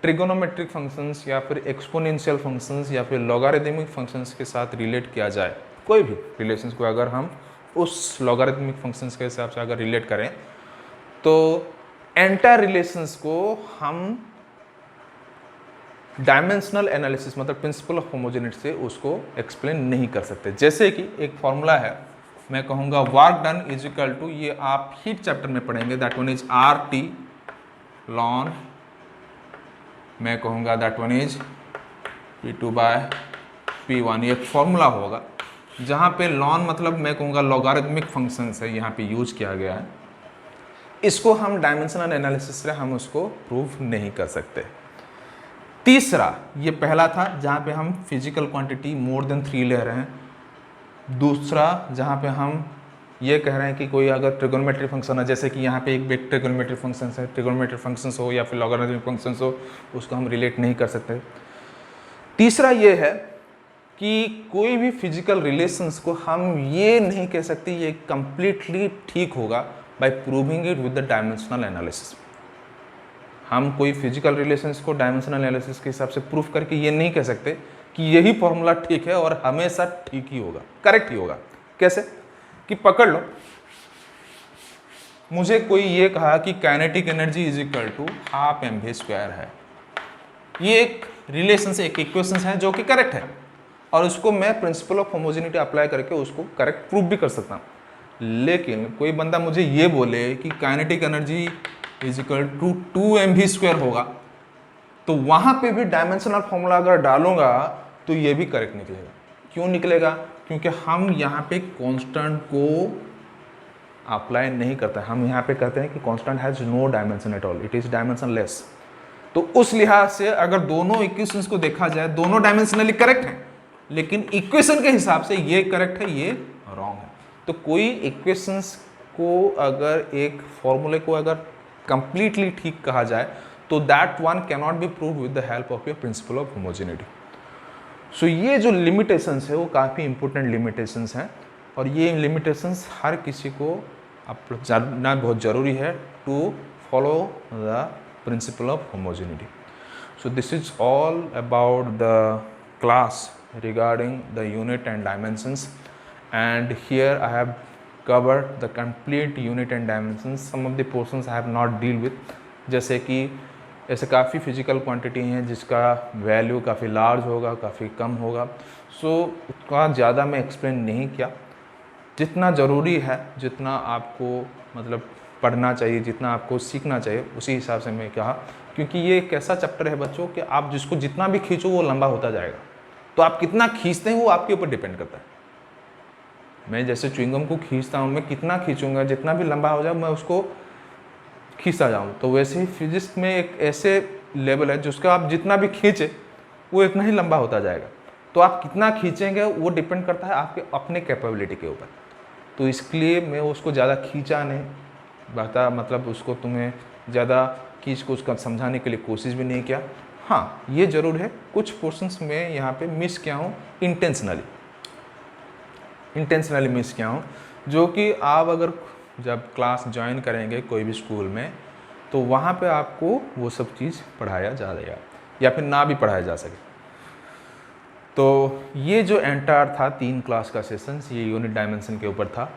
S1: ट्रिगोनोमेट्रिक फंक्शंस या फिर एक्सपोनेंशियल फंक्शंस या फिर लॉगरिदमिक फंक्शंस के साथ रिलेट किया जाए, कोई भी रिलेशंस को अगर हम उस लॉगरिदमिक फंक्शंस के हिसाब से अगर रिलेट करें तो एंटायर रिलेशंस को हम डायमेंशनल एनालिसिस मतलब प्रिंसिपल ऑफ होमोजेनिटी से उसको एक्सप्लेन नहीं कर सकते। जैसे कि एक फॉर्मूला है, मैं कहूँगा work done is equal to, ये आप हीट चैप्टर में पढ़ेंगे, that one is R T लॉन, मैं कहूँगा that one is P2 bye P1, ये एक फॉर्मूला होगा जहाँ पे लॉन मतलब मैं कहूँगा लॉगरिदमिक फंक्शंस है, यहाँ पे यूज किया गया है। इसको हम डायमेंशनल एनालिसिस से हम उसको प्रूव नहीं कर सकते। तीसरा, ये पहला था जहाँ पे हम फिजिकल क्वांटिटी मोर देन 3 ले रहे हैं। दूसरा जहाँ पे हम ये कह रहे हैं कि कोई अगर ट्रिगोनोमेट्रिक फंक्शन है, जैसे कि यहाँ पे एक ट्रिगोनोमेट्रिक फंक्शन है, ट्रिगोनोमेट्रिक फंक्शंस हो या फिर लॉगरिदमिक फंक्शंस हो, उसको हम रिलेट नहीं कर सकते। तीसरा ये है कि कोई भी फिजिकल रिलेशंस को हम ये नहीं कह सकते ये कंप्लीटली ठीक होगा by proving it with the dimensional analysis. हम कोई फिजिकल रिलेशंस को डायमेंशनल एनालिसिस के हिसाब से प्रूफ करके ये नहीं कह सकते कि यही फॉर्मूला ठीक है और हमेशा ठीक ही होगा, करेक्ट ही होगा। कैसे कि पकड़ लो, मुझे कोई ये कहा कि kinetic energy is equal to half mv² है, ये एक रिलेशन से एक इक्वेशन है जो कि करेक्ट है और उसको मैं प्रिंसिपल ऑफ होमोजेनिटी अप्लाई करके उसको करेक्ट प्रूफ भी कर सकता हूँ। लेकिन कोई बंदा मुझे ये बोले कि kinetic energy is equal to 2mv² होगा, तो वहाँ पे भी डायमेंशनल फॉर्मूला अगर डालूंगा तो ये भी करेक्ट निकलेगा। क्यों निकलेगा? क्योंकि हम यहाँ पे कांस्टेंट को अप्लाई नहीं करते, हम यहाँ पे कहते हैं कि constant has no dimension at all, it is dimensionless. तो उस लिहाज से अगर दोनों इक्वेशंस को देखा जाए, दोनों डायमेंशनली करेक्ट हैं, लेकिन इक्वेशन के हिसाब से ये करेक्ट है, ये रॉन्ग है। तो कोई इक्वेशंस को अगर एक फॉर्मूले को अगर कंप्लीटली ठीक कहा जाए तो that one can not be prove with the help of your principle of homogeneity. So ये जो लिमिटेशंस है वो काफ़ी इंपॉर्टेंट लिमिटेशंस हैं और ये लिमिटेशंस हर किसी को अब जानना बहुत ज़रूरी है to follow the principle of homogeneity. So this is all about the class regarding the unit and dimensions, and here I have covered the complete unit and dimensions. Some of the portions I have not deal with, जैसे कि ऐसे काफ़ी physical quantity हैं जिसका value काफ़ी large होगा, काफ़ी कम होगा, सो उसका ज़्यादा मैं एक्सप्लेन नहीं किया। जितना ज़रूरी है, जितना आपको मतलब पढ़ना चाहिए, जितना आपको सीखना चाहिए, उसी हिसाब से मैं कहा, क्योंकि ये एक ऐसा चैप्टर है बच्चों कि आप जिसको जितना भी खींचो वो लंबा होता जाएगा। तो आप कितना खींचते हैं वो आपके ऊपर डिपेंड करता है। मैं जैसे च्युइंगम को खींचता हूँ, मैं कितना खींचूंगा, जितना भी लंबा हो जाए मैं उसको खींचता जाऊँ। तो वैसे ही फिजिक्स में एक ऐसे लेवल है जिसका आप जितना भी खींचे वो इतना ही लंबा होता जाएगा। तो आप कितना खींचेंगे वो डिपेंड करता है आपके अपने कैपेबिलिटी के ऊपर। तो इसके लिए मैं उसको ज़्यादा खींचा नहीं, बता मतलब उसको तुम्हें ज़्यादा खींच को उसका समझाने के लिए कोशिश भी नहीं किया। हाँ, ये ज़रूर है कुछ पोर्शंस में यहाँ पे मिस किया हूँ, इंटेंशनली मिस किया हूँ, जो कि आप अगर जब क्लास ज्वाइन करेंगे कोई भी स्कूल में तो वहाँ पे आपको वो सब चीज़ पढ़ाया जाएगा या फिर ना भी पढ़ाया जा सके। तो ये जो एंटायर था 3 क्लास का सेशंस, ये यूनिट डायमेंशन के ऊपर था।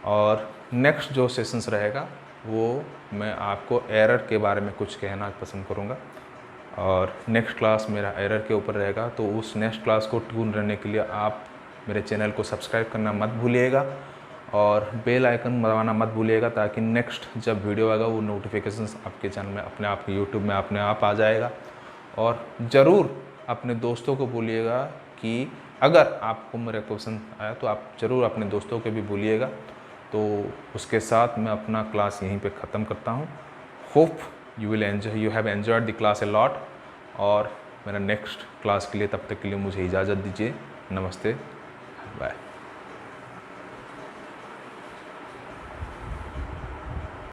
S1: और नेक्स्ट जो सेशंस रहेगा वो मैं आपको एरर के बारे में कुछ कहना पसंद करूँगा और नेक्स्ट क्लास मेरा एरर के ऊपर रहेगा। तो उस नेक्स्ट क्लास को ट्यून रहने के लिए आप मेरे चैनल को सब्सक्राइब करना मत भूलिएगा और बेल आइकन दबाना मत भूलिएगा, ताकि नेक्स्ट जब वीडियो आएगा वो नोटिफिकेशंस आपके चैनल में अपने आप यूट्यूब में अपने आप आ जाएगा। और ज़रूर अपने दोस्तों को बोलिएगा कि अगर आपको मेरा क्वेश्चन आया तो आप ज़रूर अपने दोस्तों को भी बोलिएगा। तो उसके साथ मैं अपना क्लास यहीं पे ख़त्म करता हूँ। Hope you have enjoyed the class a lot और मेरा नेक्स्ट क्लास के लिए तब तक के लिए मुझे इजाज़त दीजिए। नमस्ते, बाय।